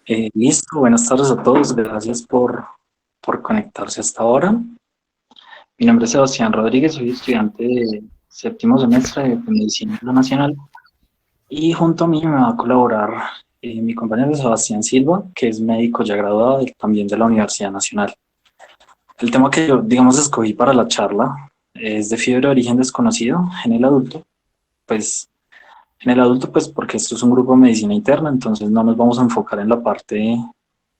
Listo, buenas tardes a todos, gracias por conectarse hasta ahora. Mi nombre es Sebastián Rodríguez, soy estudiante de séptimo semestre de Medicina Internacional y junto a mí me va a colaborar mi compañero Sebastián Silva, que es médico ya graduado también de la Universidad Nacional. El tema que yo, digamos, escogí para la charla es de fiebre de origen desconocido en el adulto, pues pues porque esto es un grupo de medicina interna, entonces no nos vamos a enfocar en la parte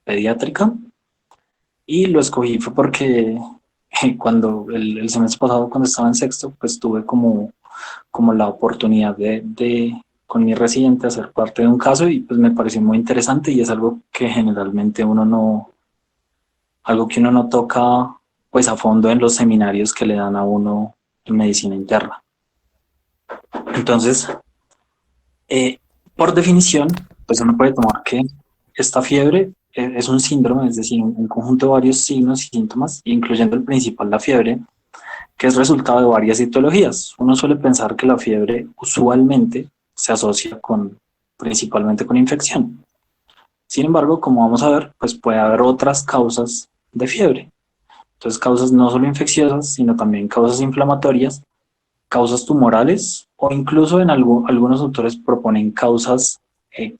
pediátrica. Y lo escogí fue porque cuando el semestre pasado, cuando estaba en sexto, pues tuve como la oportunidad con mi residente, hacer parte de un caso y pues me pareció muy interesante y es algo que generalmente algo que uno no toca pues a fondo en los seminarios que le dan a uno en medicina interna. Entonces, eh, por definición, pues uno puede tomar que esta fiebre es un síndrome, es decir, un conjunto de varios signos y síntomas, incluyendo el principal, la fiebre, que es resultado de varias etiologías. Uno suele pensar que la fiebre usualmente se asocia principalmente con infección. Sin embargo, como vamos a ver, pues puede haber otras causas de fiebre. Entonces, causas no solo infecciosas, sino también causas inflamatorias, causas tumorales o incluso algunos autores proponen causas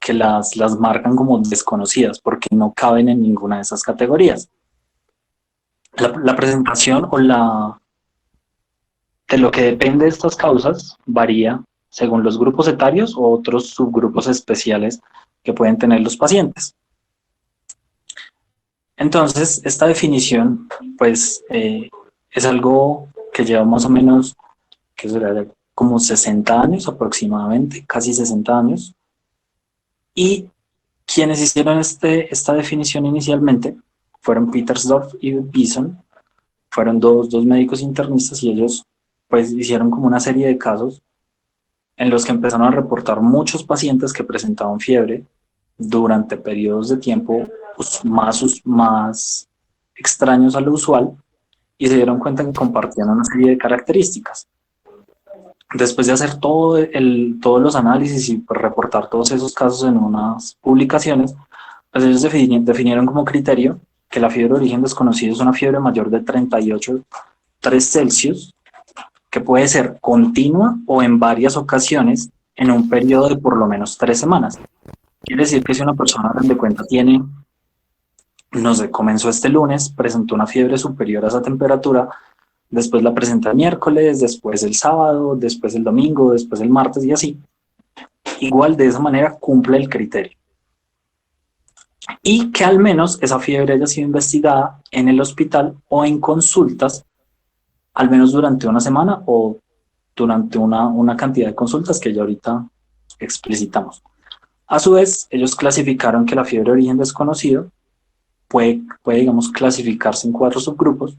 que las marcan como desconocidas porque no caben en ninguna de esas categorías. La presentación de lo que depende de estas causas varía según los grupos etarios o otros subgrupos especiales que pueden tener los pacientes. Entonces, esta definición, pues, es algo que lleva más o menos, que será como 60 años aproximadamente, casi 60 años, y quienes hicieron esta definición inicialmente fueron Petersdorf y Bison, fueron dos médicos internistas y ellos pues hicieron como una serie de casos en los que empezaron a reportar muchos pacientes que presentaban fiebre durante periodos de tiempo pues, más extraños a lo usual y se dieron cuenta que compartían una serie de características. Después de hacer todos los análisis y pues, reportar todos esos casos en unas publicaciones, pues ellos definieron como criterio que la fiebre de origen desconocido es una fiebre mayor de 38,3 Celsius, que puede ser continua o en varias ocasiones en un periodo de por lo menos 3 semanas. Quiere decir que si una persona de cuenta tiene, no sé, comenzó este lunes, presentó una fiebre superior a esa temperatura, después la presenta el miércoles, después el sábado, después el domingo, después el martes y así, igual de esa manera cumple el criterio. Y que al menos esa fiebre haya sido investigada en el hospital o en consultas, al menos durante una semana o durante una cantidad de consultas que ya ahorita explicitamos. A su vez, ellos clasificaron que la fiebre de origen desconocido digamos, clasificarse en 4 subgrupos,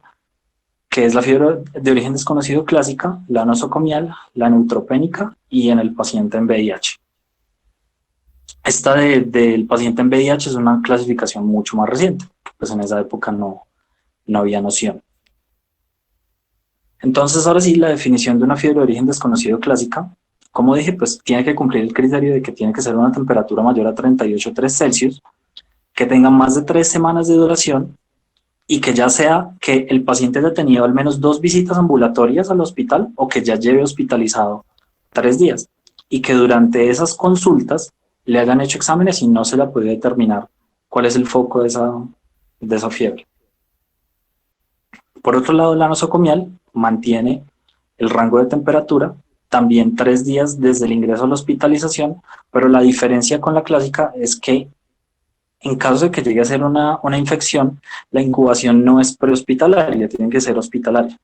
que es la fiebre de origen desconocido clásica, la nosocomial, la neutropénica y en el paciente en VIH. Esta del paciente en VIH es una clasificación mucho más reciente, pues en esa época no había noción. Entonces, ahora sí, la definición de una fiebre de origen desconocido clásica, como dije, pues tiene que cumplir el criterio de que tiene que ser una temperatura mayor a 38,3 Celsius, que tenga más de 3 semanas de duración y que ya sea que el paciente haya tenido al menos 2 visitas ambulatorias al hospital o que ya lleve hospitalizado 3 días y que durante esas consultas le hayan hecho exámenes y no se le ha podido determinar cuál es el foco de esa fiebre. Por otro lado, la nosocomial mantiene el rango de temperatura, también 3 días desde el ingreso a la hospitalización, pero la diferencia con la clásica es que en caso de que llegue a ser una infección, la incubación no es prehospitalaria, tiene que ser hospitalaria.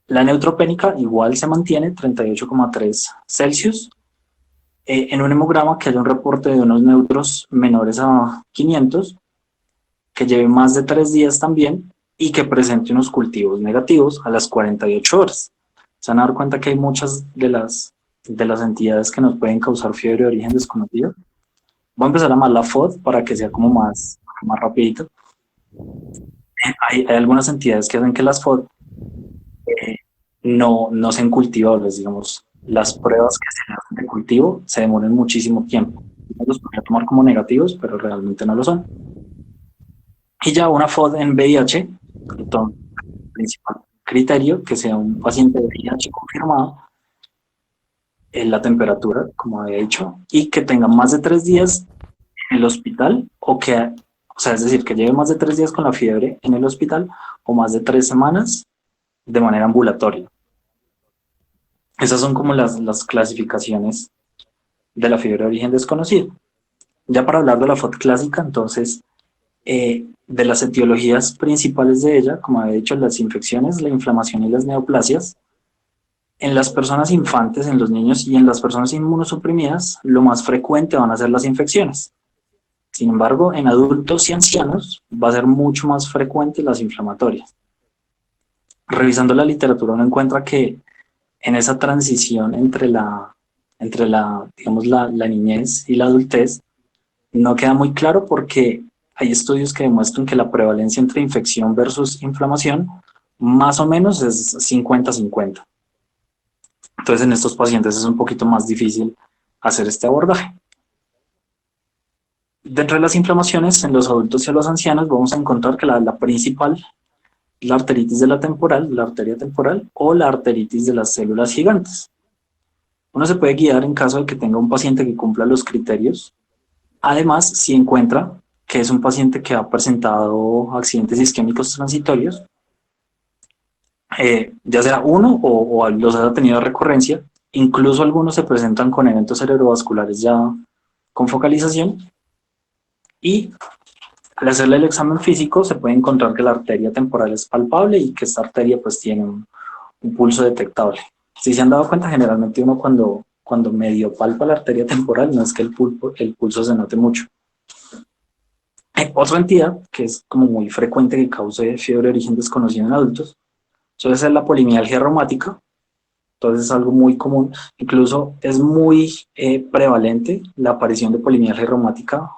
La neutropénica igual se mantiene 38,3 Celsius. En un hemograma que haya un reporte de unos neutros menores a 500, que lleve más de 3 días también y que presente unos cultivos negativos a las 48 horas. Se van a dar cuenta que hay muchas de las entidades que nos pueden causar fiebre de origen desconocido. Voy a empezar a llamar la FOD para que sea como más rapidito. Hay algunas entidades que hacen que las FOD no sean cultivables, digamos. Las pruebas que se hacen de cultivo se demoran muchísimo tiempo. los podría tomar como negativos, pero realmente no lo son. Y ya una FOD en VIH, entonces, el principal criterio, que sea un paciente de VIH confirmado, es la temperatura, como había dicho, y que tenga más de 3 días en el hospital, o sea, es decir, que lleve más de 3 días con la fiebre en el hospital o más de 3 semanas de manera ambulatoria. Esas son como las clasificaciones de la fiebre de origen desconocido. Ya para hablar de la FOD clásica, entonces, de las etiologías principales de ella, como había dicho, las infecciones, la inflamación y las neoplasias, en las personas infantes, en los niños y en las personas inmunosuprimidas, lo más frecuente van a ser las infecciones. Sin embargo, en adultos y ancianos va a ser mucho más frecuente las inflamatorias. Revisando la literatura uno encuentra que en esa transición entre la digamos, la niñez y la adultez, no queda muy claro porque hay estudios que demuestran que la prevalencia entre infección versus inflamación más o menos es 50-50. Entonces en estos pacientes es un poquito más difícil hacer este abordaje. Dentro de las inflamaciones en los adultos y los ancianos vamos a encontrar que la principal es la arteritis de la temporal, la arteria temporal o la arteritis de las células gigantes. Uno se puede guiar en caso de que tenga un paciente que cumpla los criterios. Además, si encuentra que es un paciente que ha presentado accidentes isquémicos transitorios, ya sea uno o los haya tenido de recurrencia, incluso algunos se presentan con eventos cerebrovasculares ya con focalización, y al hacerle el examen físico se puede encontrar que la arteria temporal es palpable y que esta arteria pues tiene un pulso detectable. Si se han dado cuenta, generalmente uno cuando medio palpa la arteria temporal no es que el pulso se note mucho. Otra entidad que es como muy frecuente que cause fiebre de origen desconocido en adultos suele ser la polimialgia reumática. Entonces es algo muy común, incluso es muy prevalente la aparición de polimialgia reumática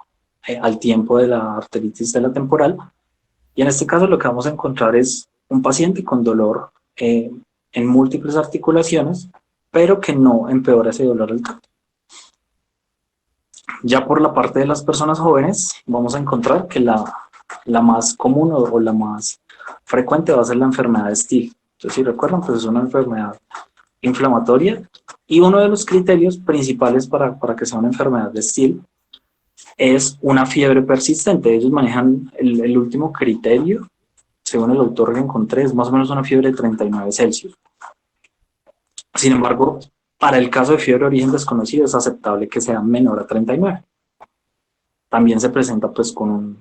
al tiempo de la arteritis de la temporal, y en este caso lo que vamos a encontrar es un paciente con dolor en múltiples articulaciones, pero que no empeora ese dolor al tacto. Ya por la parte de las personas jóvenes, vamos a encontrar que la más común o la más frecuente va a ser la enfermedad de Still. Entonces, si recuerdan, pues es una enfermedad inflamatoria, y uno de los criterios principales para que sea una enfermedad de Still es una fiebre persistente. Ellos manejan el último criterio, según el autor que encontré, es más o menos una fiebre de 39 Celsius. Sin embargo, para el caso de fiebre de origen desconocido es aceptable que sea menor a 39. También se presenta pues con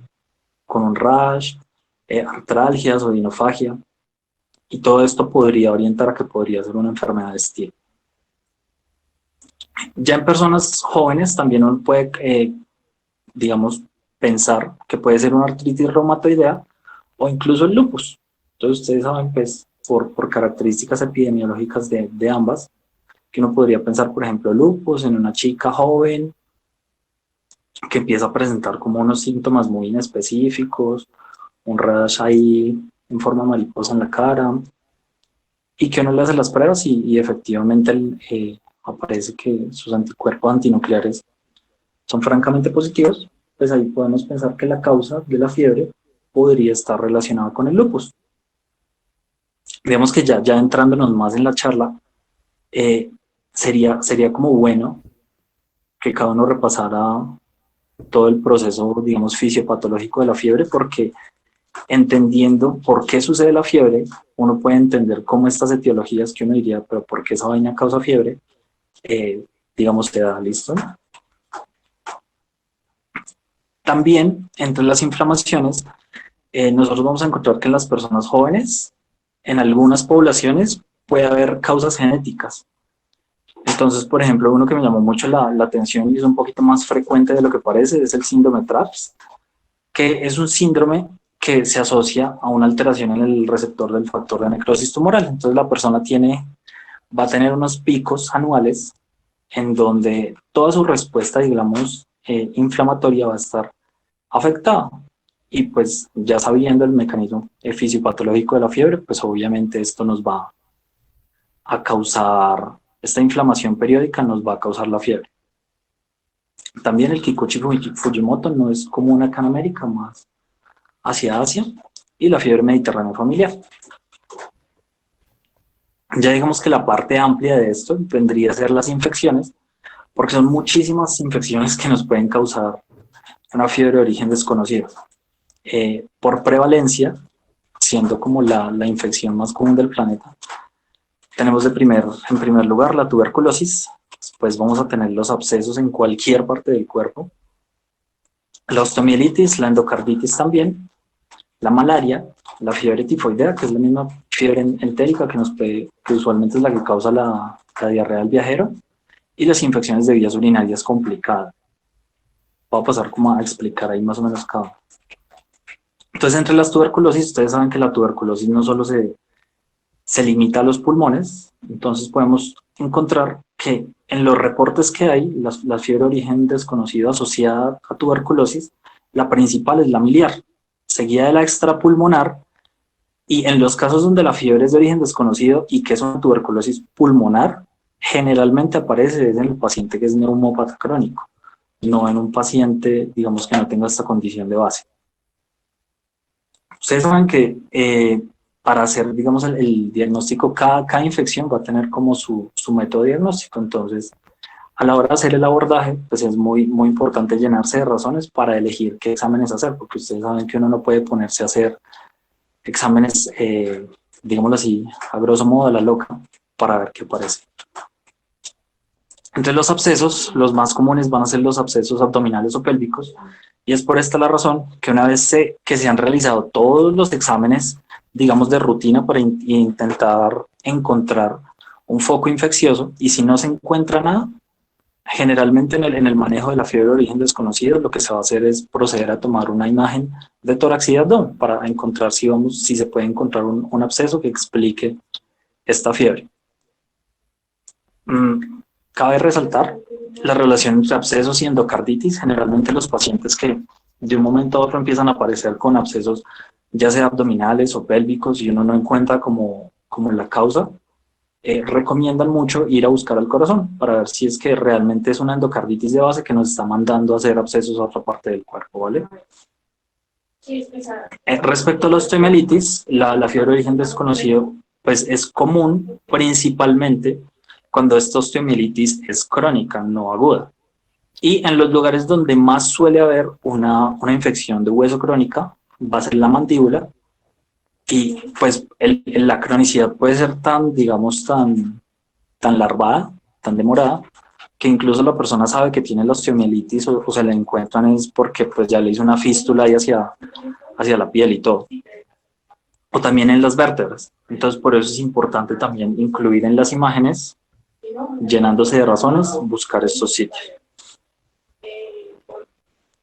un rash, artralgias o dinofagia, y todo esto podría orientar a que podría ser una enfermedad de Still. Ya en personas jóvenes también uno puede, digamos, pensar que puede ser una artritis reumatoidea o incluso el lupus. Entonces ustedes saben, pues, por características epidemiológicas de ambas, que uno podría pensar, por ejemplo, lupus en una chica joven que empieza a presentar como unos síntomas muy inespecíficos, un rash ahí en forma mariposa en la cara, y que uno le hace las pruebas y efectivamente aparece que sus anticuerpos antinucleares son francamente positivos. Pues ahí podemos pensar que la causa de la fiebre podría estar relacionada con el lupus. Digamos que ya entrándonos más en la charla, sería como bueno que cada uno repasara todo el proceso, digamos, fisiopatológico de la fiebre, porque entendiendo por qué sucede la fiebre, uno puede entender cómo estas etiologías que uno diría, pero ¿por qué esa vaina causa fiebre? Digamos, te da listo. También, entre las inflamaciones, nosotros vamos a encontrar que en las personas jóvenes, en algunas poblaciones, puede haber causas genéticas. Entonces, por ejemplo, uno que me llamó mucho la atención y es un poquito más frecuente de lo que parece es el síndrome TRAPS, que es un síndrome que se asocia a una alteración en el receptor del factor de necrosis tumoral. Entonces la persona va a tener unos picos anuales en donde toda su respuesta, digamos, inflamatoria va a estar afectada. Y pues ya sabiendo el mecanismo fisiopatológico de la fiebre, pues obviamente esto nos va a causar, esta inflamación periódica nos va a causar la fiebre. También el Kikuchi Fujimoto no es común acá en América, más hacia Asia, y la fiebre mediterránea familiar. Ya digamos que la parte amplia de esto vendría a ser las infecciones, porque son muchísimas infecciones que nos pueden causar una fiebre de origen desconocido. Por prevalencia, siendo como la infección más común del planeta, tenemos en primer lugar la tuberculosis, pues vamos a tener los abscesos en cualquier parte del cuerpo, la osteomielitis, la endocarditis también, la malaria, la fiebre tifoidea, que es la misma fiebre entérica que usualmente es la que causa la diarrea del viajero, y las infecciones de vías urinarias complicadas. Voy a pasar como a explicar ahí más o menos cada uno. Entonces, entre las tuberculosis, ustedes saben que la tuberculosis no solo se limita a los pulmones, entonces podemos encontrar que en los reportes que hay, la fiebre de origen desconocido asociada a tuberculosis, la principal es la miliar, seguida de la extrapulmonar, y en los casos donde la fiebre es de origen desconocido y que es una tuberculosis pulmonar, generalmente aparece en el paciente que es neumópata crónico, no en un paciente, digamos, que no tenga esta condición de base. Ustedes saben que para hacer, digamos, el diagnóstico, cada infección va a tener como su método diagnóstico. Entonces, a la hora de hacer el abordaje, pues es muy, muy importante llenarse de razones para elegir qué exámenes hacer, porque ustedes saben que uno no puede ponerse a hacer exámenes, digámoslo así, a grosso modo de la loca, para ver qué aparece. Entre los abscesos, los más comunes van a ser los abscesos abdominales o pélvicos, y es por esta la razón que una vez que se han realizado todos los exámenes, digamos, de rutina para intentar encontrar un foco infeccioso, y si no se encuentra nada, generalmente en el manejo de la fiebre de origen desconocido, lo que se va a hacer es proceder a tomar una imagen de tórax y de abdomen para encontrar si se puede encontrar un absceso que explique esta fiebre. Cabe resaltar la relación entre abscesos y endocarditis. Generalmente los pacientes que de un momento a otro empiezan a aparecer con abscesos, ya sea abdominales o pélvicos, y uno no encuentra como la causa, recomiendan mucho ir a buscar al corazón para ver si es que realmente es una endocarditis de base que nos está mandando a hacer abscesos a otra parte del cuerpo, ¿vale? Respecto a la osteomielitis, la fiebre de origen desconocido, pues es común principalmente cuando esta osteomielitis es crónica, no aguda. Y en los lugares donde más suele haber una infección de hueso crónica, va a ser la mandíbula, y pues la cronicidad puede ser digamos, tan larvada, tan demorada, que incluso la persona sabe que tiene la osteomielitis o se la encuentran es porque pues ya le hizo una fístula ahí hacia la piel y todo. O también en las vértebras. Entonces por eso es importante también incluir en las imágenes, llenándose de razones, buscar estos sitios.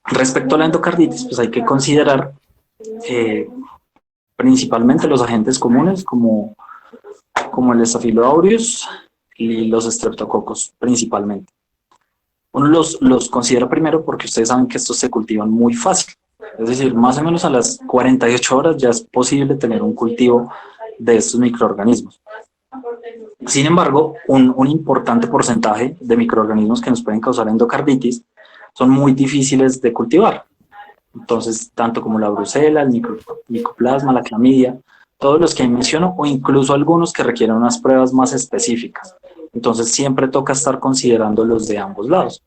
Respecto a la endocarditis, pues hay que considerar principalmente los agentes comunes como el Staphylococcus aureus y los estreptococos principalmente. Uno los considera primero porque ustedes saben que estos se cultivan muy fácil. Es decir, más o menos a las 48 horas ya es posible tener un cultivo de estos microorganismos. Sin embargo, un importante porcentaje de microorganismos que nos pueden causar endocarditis son muy difíciles de cultivar. Entonces, tanto como la brucela, el micoplasma, la clamidia, todos los que menciono, o incluso algunos que requieren unas pruebas más específicas. Entonces, siempre toca estar considerando los de ambos lados.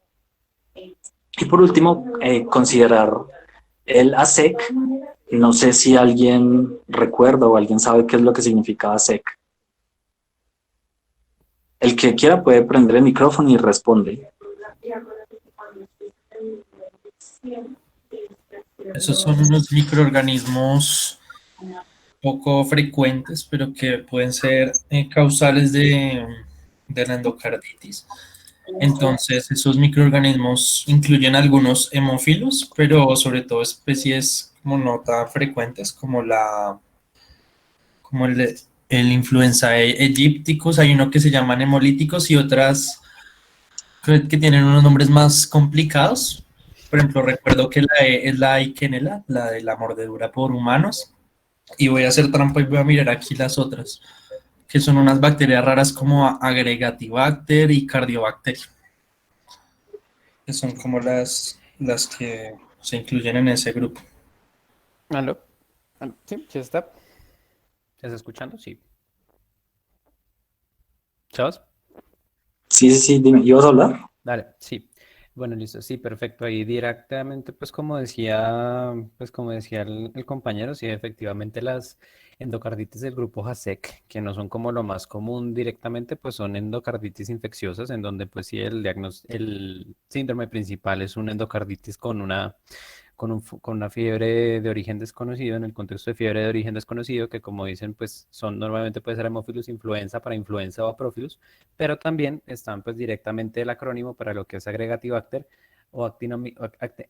Y por último, considerar el ASEC. No sé si alguien recuerda o alguien sabe qué es lo que significa ASEC. El que quiera puede prender el micrófono y responde. Esos son unos microorganismos poco frecuentes, pero que pueden ser causales de la endocarditis. Entonces, esos microorganismos incluyen algunos hemófilos, pero sobre todo especies como no tan frecuentes como el influenza aegypticus. Hay uno que se llaman hemolíticos y otras que tienen unos nombres más complicados. Por ejemplo, recuerdo que la E es la Eikenella, la de la mordedura por humanos. Y voy a hacer trampa y voy a mirar aquí las otras, que son unas bacterias raras como Agregatibacter y Cardiobacter. que son como las que se incluyen en ese grupo. ¿Aló? ¿Aló? ¿Sí? ¿Sí está? ¿Estás escuchando? Sí. ¿Chavos? Sí, sí, sí, dime, ¿ibas a hablar? Dale, sí. Bueno, listo, sí, perfecto. Ahí directamente, pues como decía el compañero, sí, efectivamente las endocarditis del grupo JASEC, que no son como lo más común directamente, pues son endocarditis infecciosas, en donde pues sí el síndrome principal es una endocarditis con una fiebre de origen desconocido, en el contexto de fiebre de origen desconocido, que como dicen, pues son normalmente puede ser Haemophilus influenza para influenza o Aprophilus, pero también están pues directamente el acrónimo para lo que es Agregatibacter o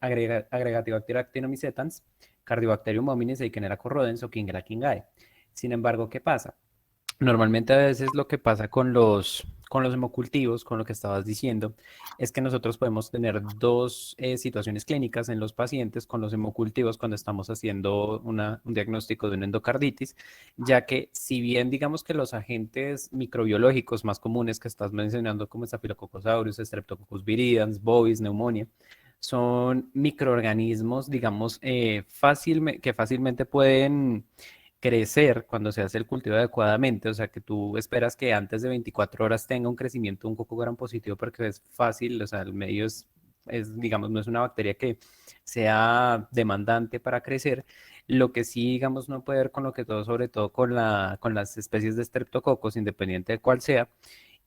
Agregatibacter actinomycetans, Cardibacterium hominis, Eikenera corrodens o Kingera kingae. Sin embargo, ¿qué pasa? Normalmente a veces lo que pasa con los hemocultivos, con lo que estabas diciendo, es que nosotros podemos tener dos situaciones clínicas en los pacientes con los hemocultivos cuando estamos haciendo un diagnóstico de una endocarditis, ya que si bien digamos que los agentes microbiológicos más comunes que estás mencionando, como Staphylococcus aureus, Streptococcus viridans, bovis, neumonía, son microorganismos, digamos, que fácilmente pueden crecer cuando se hace el cultivo adecuadamente, o sea que tú esperas que antes de 24 horas tenga un crecimiento un coco gram positivo porque es fácil, o sea, el medio digamos, no es una bacteria que sea demandante para crecer. Lo que sí, digamos, no puede ver con lo que todo, sobre todo con las especies de estreptococos, independiente de cuál sea,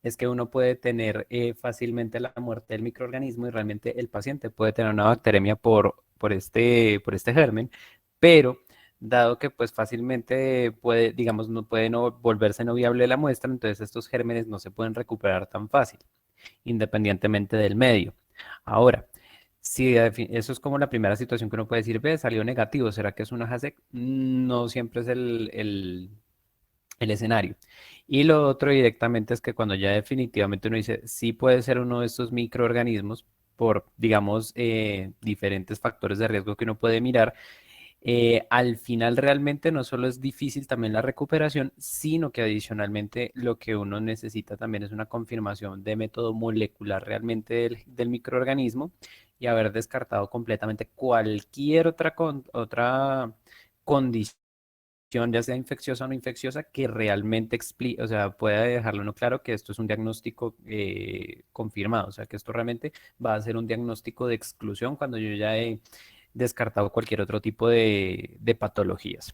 es que uno puede tener fácilmente la muerte del microorganismo y realmente el paciente puede tener una bacteremia por este germen, pero dado que pues fácilmente puede, digamos, no puede no volverse no viable la muestra, entonces estos gérmenes no se pueden recuperar tan fácil, independientemente del medio. Ahora, si eso es como la primera situación que uno puede decir, ve, salió negativo, ¿será que es una JASEC? No siempre es el escenario. Y lo otro directamente es que cuando ya definitivamente uno dice, sí puede ser uno de estos microorganismos por, digamos, diferentes factores de riesgo que uno puede mirar, al final realmente no solo es difícil también la recuperación, sino que adicionalmente lo que uno necesita también es una confirmación de método molecular realmente del microorganismo y haber descartado completamente cualquier otra condición, ya sea infecciosa o no infecciosa, que realmente explique, o sea, pueda dejarlo no claro que esto es un diagnóstico confirmado, o sea, que esto realmente va a ser un diagnóstico de exclusión cuando yo ya he descartado cualquier otro tipo de patologías.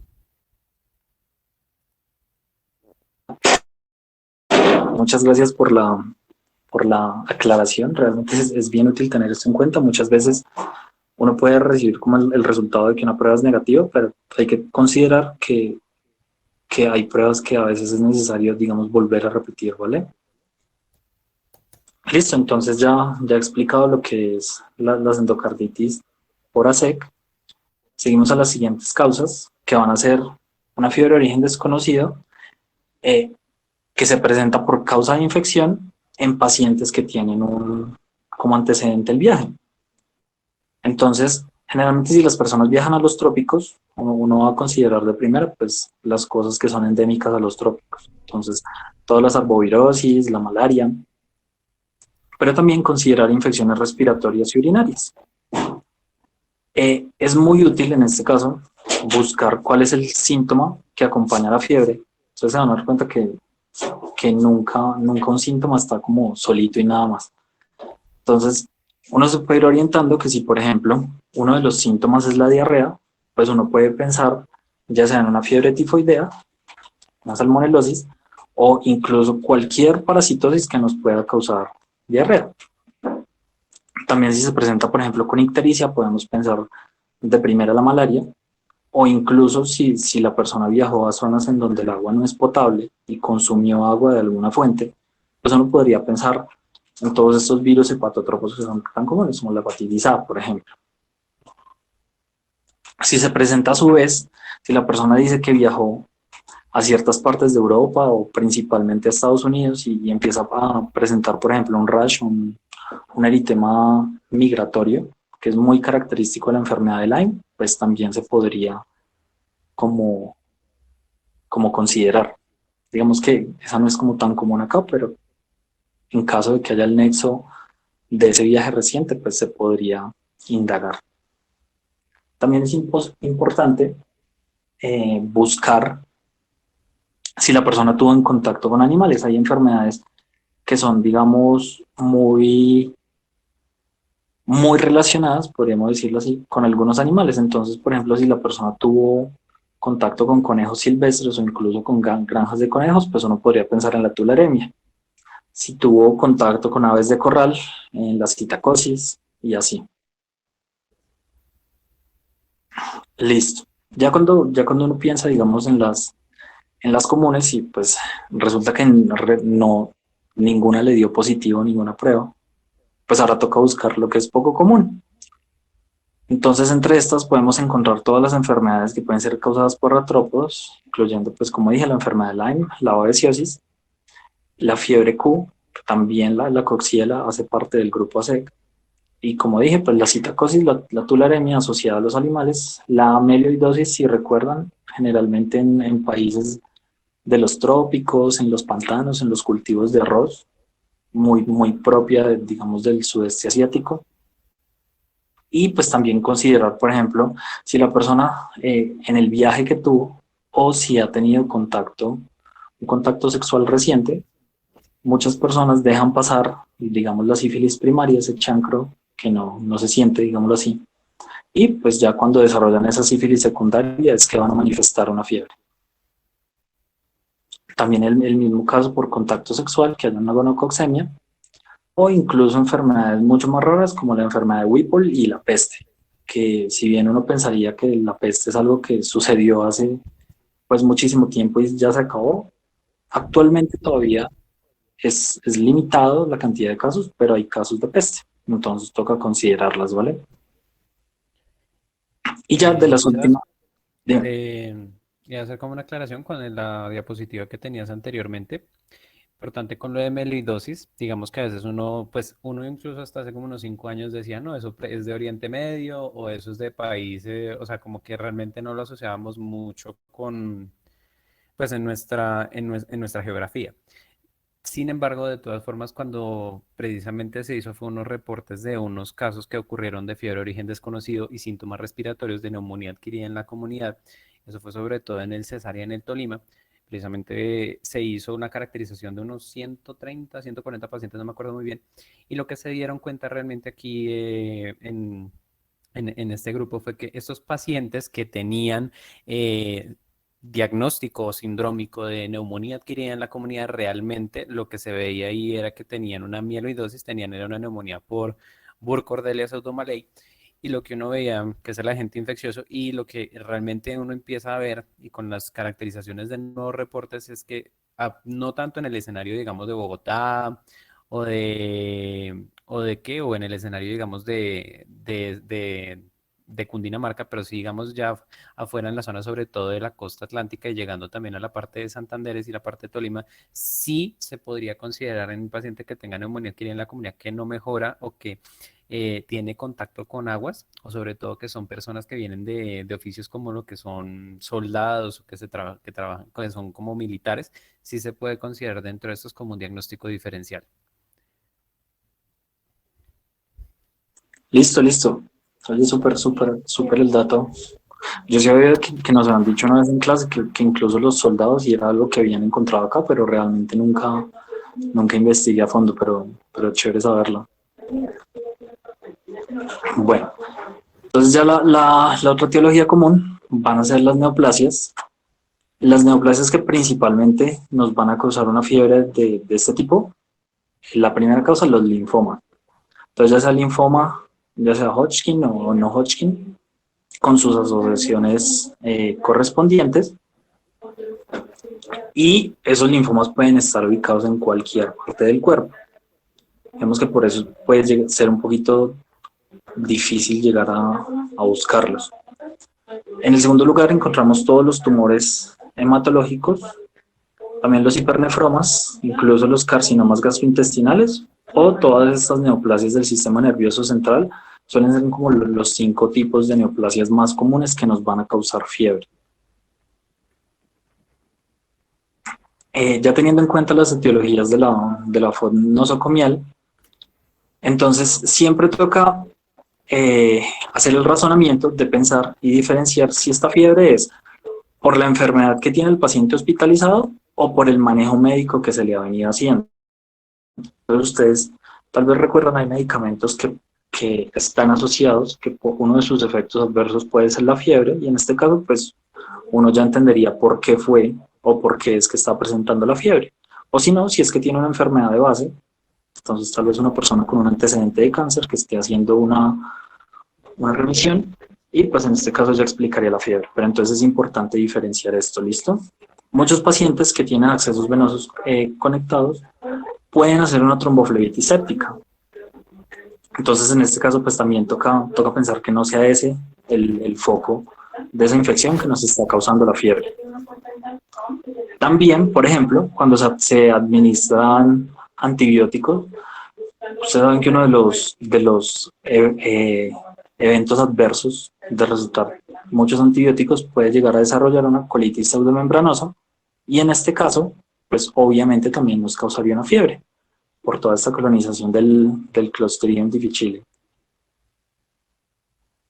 Muchas gracias por la aclaración. Realmente es bien útil tener esto en cuenta. Muchas veces uno puede recibir como el resultado de que una prueba es negativa, pero hay que considerar que hay pruebas que a veces es necesario, digamos, volver a repetir, ¿vale? Listo, entonces ya he explicado lo que es las endocarditis por ASEC. Seguimos a las siguientes causas, que van a ser una fiebre de origen desconocido, eh, que se presenta por causa de infección en pacientes que tienen como antecedente el viaje. Entonces, generalmente si las personas viajan a los trópicos, uno va a considerar de primera pues las cosas que son endémicas a los trópicos. Entonces, todas las arbovirosis, la malaria, pero también considerar infecciones respiratorias y urinarias. Es muy útil en este caso buscar cuál es el síntoma que acompaña a la fiebre. Entonces se van a dar cuenta que nunca un síntoma está como solito y nada más. Entonces, uno se puede ir orientando que si, por ejemplo, uno de los síntomas es la diarrea, pues uno puede pensar ya sea en una fiebre tifoidea, una salmonelosis o incluso cualquier parasitosis que nos pueda causar diarrea. También si se presenta, por ejemplo, con ictericia, podemos pensar de primera la malaria, o incluso si la persona viajó a zonas en donde el agua no es potable y consumió agua de alguna fuente, pues uno podría pensar en todos estos virus hepatotropos que son tan comunes, como la hepatitis A, por ejemplo. Si se presenta a su vez, si la persona dice que viajó a ciertas partes de Europa o principalmente a Estados Unidos y empieza a presentar, por ejemplo, un rash, un eritema migratorio, que es muy característico de la enfermedad de Lyme, pues también se podría como, como considerar. Digamos que esa no es como tan común acá, pero en caso de que haya el nexo de ese viaje reciente, pues se podría indagar. También es importante buscar si la persona tuvo en contacto con animales. Hay enfermedades que son, digamos, muy relacionadas, podríamos decirlo así, con algunos animales. Entonces, por ejemplo, si la persona tuvo contacto con conejos silvestres o incluso con granjas de conejos, pues uno podría pensar en la tularemia. Si tuvo contacto con aves de corral, en la citocosis y así. Listo. Ya cuando uno piensa, digamos, en las comunes y pues resulta que no, ninguna le dio positivo, ninguna prueba, pues ahora toca buscar lo que es poco común. Entonces, entre estas podemos encontrar todas las enfermedades que pueden ser causadas por artrópodos, incluyendo, pues como dije, la enfermedad de Lyme, la babesiosis, la fiebre Q, también la coxiela hace parte del grupo ASEC, y como dije, pues la citocosis, la tularemia asociada a los animales, la ameloidosis, si recuerdan, generalmente en países de los trópicos, en los pantanos, en los cultivos de arroz, muy propia, digamos, del sudeste asiático. Y pues también considerar, por ejemplo, si la persona en el viaje que tuvo o si ha tenido un contacto sexual reciente, muchas personas dejan pasar, digamos, la sífilis primaria, ese chancro que no se siente, digámoslo así. Y pues ya cuando desarrollan esa sífilis secundaria es que van a manifestar una fiebre. También el mismo caso por contacto sexual, que haya una gonococcemia, o incluso enfermedades mucho más raras como la enfermedad de Whipple y la peste, que si bien uno pensaría que la peste es algo que sucedió hace pues muchísimo tiempo y ya se acabó, actualmente todavía es limitado la cantidad de casos, pero hay casos de peste, entonces toca considerarlas, ¿vale? Y ya de las Sebas, últimas, dime. y hacer como una aclaración con la diapositiva que tenías anteriormente. Importante con lo de amelidosis, digamos que a veces uno incluso hasta hace como unos 5 años decía, no, eso es de Oriente Medio o eso es de países, o sea, como que realmente no lo asociábamos mucho con, pues en nuestra geografía. Sin embargo, de todas formas, cuando precisamente se hizo fue unos reportes de unos casos que ocurrieron de fiebre de origen desconocido y síntomas respiratorios de neumonía adquirida en la comunidad. Eso fue sobre todo en el Cesar y en el Tolima. Precisamente se hizo una caracterización de unos 130, 140 pacientes, no me acuerdo muy bien. Y lo que se dieron cuenta realmente aquí en este grupo fue que estos pacientes que tenían diagnóstico sindrómico de neumonía adquirida en la comunidad, realmente lo que se veía ahí era que tenían una mieloidosis, era una neumonía por Burkholderia pseudomallei, y lo que uno veía, que es el agente infeccioso, y lo que realmente uno empieza a ver, y con las caracterizaciones de nuevos reportes, es que no tanto en el escenario, digamos, de Bogotá, o en el escenario, digamos, de Cundinamarca, pero sí, digamos, ya afuera en la zona, sobre todo de la costa atlántica y llegando también a la parte de Santanderes y la parte de Tolima, sí se podría considerar en un paciente que tenga neumonía adquirida en la comunidad que no mejora o que tiene contacto con aguas, o sobre todo que son personas que vienen de oficios como lo que son soldados o que trabajan, que son como militares, sí se puede considerar dentro de estos como un diagnóstico diferencial. Listo. Oye, súper el dato. Yo sí había que nos habían dicho una vez en clase que incluso los soldados y era algo que habían encontrado acá, pero realmente nunca investigué a fondo, pero chévere saberlo. Bueno, entonces ya la otra etiología común van a ser las neoplasias. Las neoplasias que principalmente nos van a causar una fiebre de este tipo, la primera causa, los linfomas. Entonces ya sea linfoma, ya sea Hodgkin o no Hodgkin, con sus asociaciones correspondientes. Y esos linfomas pueden estar ubicados en cualquier parte del cuerpo. Vemos que por eso puede ser un poquito difícil llegar a buscarlos. En el segundo lugar encontramos todos los tumores hematológicos, también los hipernefromas, incluso los carcinomas gastrointestinales o todas estas neoplasias del sistema nervioso central. Suelen ser como los 5 tipos de neoplasias más comunes que nos van a causar fiebre. Ya teniendo en cuenta las etiologías de la FOD nosocomial, Entonces, siempre toca hacer el razonamiento de pensar y diferenciar si esta fiebre es por la enfermedad que tiene el paciente hospitalizado o por el manejo médico que se le ha venido haciendo. Entonces, ustedes tal vez recuerdan, hay medicamentos que están asociados, que uno de sus efectos adversos puede ser la fiebre, y en este caso, pues, uno ya entendería por qué fue o por qué es que está presentando la fiebre. O si no, si es que tiene una enfermedad de base, entonces tal vez una persona con un antecedente de cáncer que esté haciendo una remisión, y pues en este caso ya explicaría la fiebre. Pero entonces es importante diferenciar esto, ¿listo? Muchos pacientes que tienen accesos venosos conectados pueden hacer una tromboflebitis séptica. Entonces en este caso pues también toca pensar que no sea ese el foco de esa infección que nos está causando la fiebre. También, por ejemplo, cuando se administran antibióticos, ustedes saben que uno de los eventos adversos de resultar muchos antibióticos puede llegar a desarrollar una colitis pseudomembranosa, y en este caso, pues obviamente también nos causaría una fiebre por toda esta colonización del Clostridium difficile.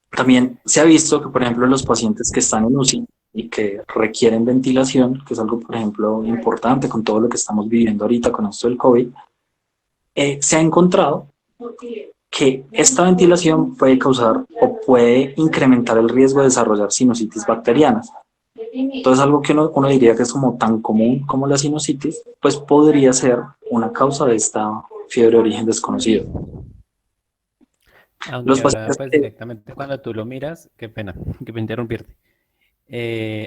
También se ha visto que, por ejemplo, los pacientes que están en UCI y que requieren ventilación, que es algo, por ejemplo, importante con todo lo que estamos viviendo ahorita con esto del COVID, se ha encontrado que esta ventilación puede causar o puede incrementar el riesgo de desarrollar sinusitis bacterianas. Entonces, algo que uno diría que es como tan común como la sinusitis, pues podría ser una causa de esta fiebre de origen desconocido. Los Aunque ahora, pacientes pues directamente cuando tú lo miras, qué pena, que me interrumpirte.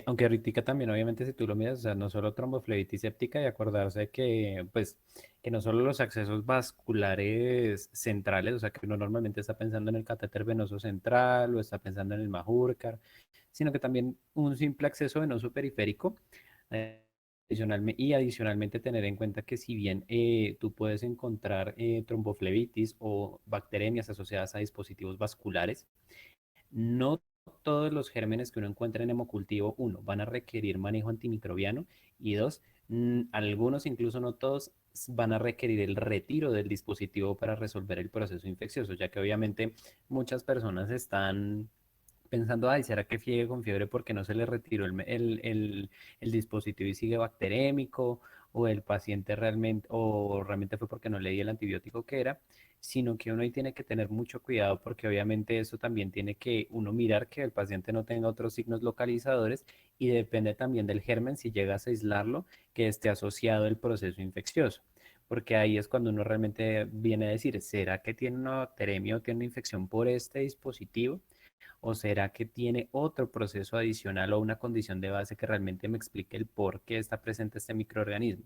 Aunque ahorita también, obviamente, si tú lo miras, o sea, no solo tromboflebitis séptica, y acordarse que, pues, que no solo los accesos vasculares centrales, o sea, que uno normalmente está pensando en el catéter venoso central o está pensando en el Majorcar, sino que también un simple acceso venoso periférico. Adicionalmente tener en cuenta que si bien tú puedes encontrar tromboflebitis o bacteremias asociadas a dispositivos vasculares, no todos los gérmenes que uno encuentra en hemocultivo, uno, van a requerir manejo antimicrobiano, y dos, algunos, incluso no todos, van a requerir el retiro del dispositivo para resolver el proceso infeccioso, ya que obviamente muchas personas están pensando, ay, ¿será que fiebre con fiebre porque no se le retiró el dispositivo y sigue bacterémico? O el paciente realmente, o realmente fue porque no le di el antibiótico que era, sino que uno ahí tiene que tener mucho cuidado, porque obviamente eso también tiene que uno mirar que el paciente no tenga otros signos localizadores, y depende también del germen, si llegas a aislarlo, que esté asociado al proceso infeccioso. Porque ahí es cuando uno realmente viene a decir, ¿será que tiene una bacteremia o tiene una infección por este dispositivo? ¿O será que tiene otro proceso adicional o una condición de base que realmente me explique el por qué está presente este microorganismo?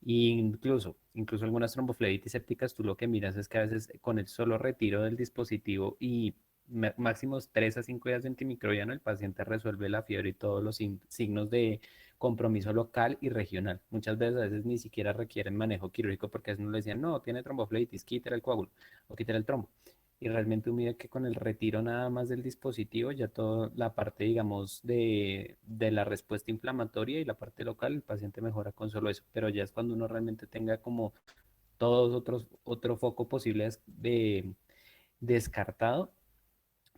Y incluso algunas tromboflebitis sépticas, tú lo que miras es que a veces con el solo retiro del dispositivo y máximos 3 a 5 días de antimicrobiano, el paciente resuelve la fiebre y todos los signos de compromiso local y regional. Muchas veces a veces ni siquiera requieren manejo quirúrgico, porque a veces no le decían, no, tiene tromboflebitis, quítale el coágulo o quítale el trombo. Y realmente mira que con el retiro nada más del dispositivo, ya toda la parte, digamos, de la respuesta inflamatoria y la parte local, el paciente mejora con solo eso. Pero ya es cuando uno realmente tenga como todos otro foco posible de descartado,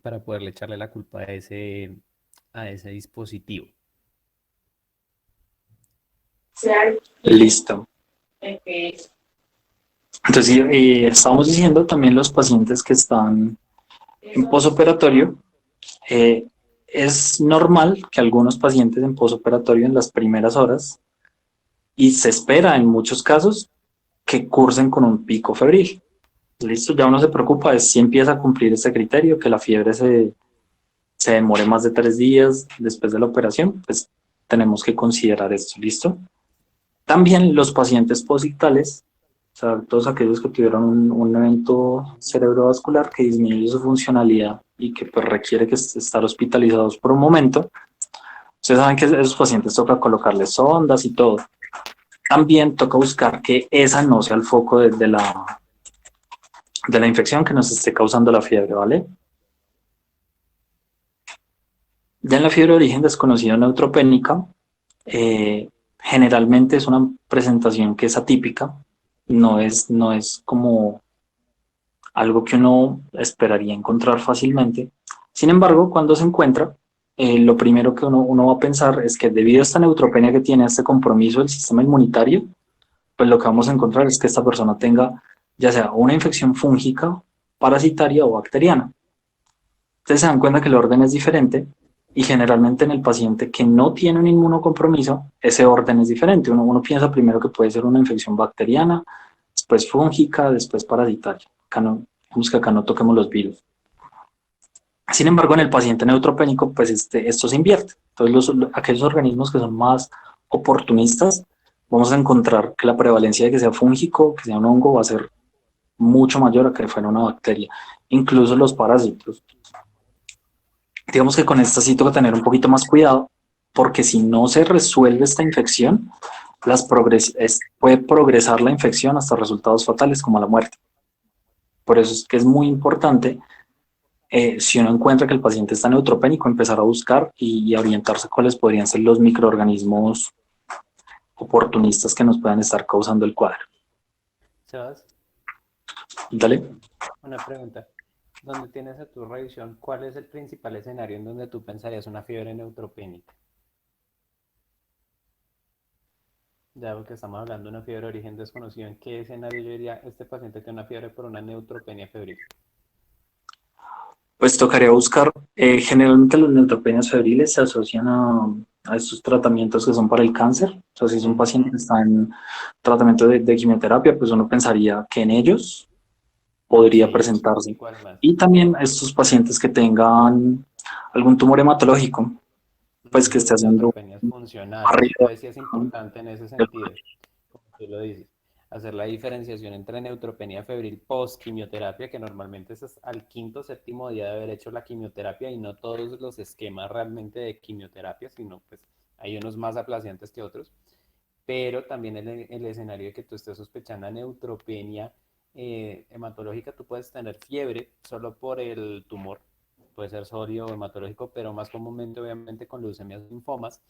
para poderle echarle la culpa a ese dispositivo. listo. Entonces, estábamos diciendo también los pacientes que están en posoperatorio. Es normal que algunos pacientes en posoperatorio en las primeras horas, y se espera en muchos casos, que cursen con un pico febril. Listo, ya uno se preocupa es si empieza a cumplir este criterio, que la fiebre se demore más de 3 días después de la operación, pues tenemos que considerar esto, ¿listo? También los pacientes posictales, o sea, todos aquellos que tuvieron un evento cerebrovascular que disminuye su funcionalidad y que pues requiere que estar hospitalizados por un momento. Ustedes saben que a esos pacientes toca colocarles sondas y todo. También toca buscar que esa no sea el foco de la infección que nos esté causando la fiebre, ¿vale? Ya en la fiebre de origen desconocido neutropénica, generalmente es una presentación que es atípica, no es como algo que uno esperaría encontrar fácilmente. Sin embargo, cuando se encuentra, lo primero que uno va a pensar es que debido a esta neutropenia que tiene, este compromiso del sistema inmunitario, pues lo que vamos a encontrar es que esta persona tenga ya sea una infección fúngica, parasitaria o bacteriana. Ustedes se dan cuenta que el orden es diferente y generalmente en el paciente que no tiene un inmunocompromiso, ese orden es diferente. Uno piensa primero que puede ser una infección bacteriana, después fúngica, después parasitaria. Digamos que acá no toquemos los virus. Sin embargo, en el paciente neutropénico, pues esto se invierte. Entonces, aquellos organismos que son más oportunistas, vamos a encontrar que la prevalencia de que sea fúngico, que sea un hongo, va a ser mucho mayor a que fuera una bacteria. Incluso los parásitos. Digamos que con esta sí toca tener un poquito más cuidado, porque si no se resuelve esta infección, puede progresar la infección hasta resultados fatales como la muerte. Por eso es que es muy importante, si uno encuentra que el paciente está neutropénico, empezar a buscar y orientarse cuáles podrían ser los microorganismos oportunistas que nos puedan estar causando el cuadro. Sebas, Dale. una pregunta. ¿Dónde tienes a tu revisión? ¿Cuál es el principal escenario en donde tú pensarías una fiebre neutropénica? Ya porque estamos hablando de una fiebre de origen desconocido, ¿en qué escenario yo diría este paciente tiene una fiebre por una neutropenia febril? Pues tocaría buscar, generalmente las neutropenias febriles se asocian a estos tratamientos que son para el cáncer. O sea, si es un paciente que está en tratamiento de quimioterapia, pues uno pensaría que en ellos podría Sí, ¿y presentarse. cuál más? Y también estos pacientes que tengan algún tumor hematológico, pues que esté haciendo Neutropenias funcionales. arriba Entonces sí es importante en ese del sentido, como tú lo dices, hacer la diferenciación entre neutropenia febril post-quimioterapia, que normalmente es al quinto o séptimo día de haber hecho la quimioterapia y no todos los esquemas realmente de quimioterapia, sino pues hay unos más aplaciantes que otros, pero también el escenario de que tú estés sospechando a neutropenia hematológica, tú puedes tener fiebre solo por el tumor, puede ser sólido o hematológico, pero más comúnmente obviamente con leucemias linfomas,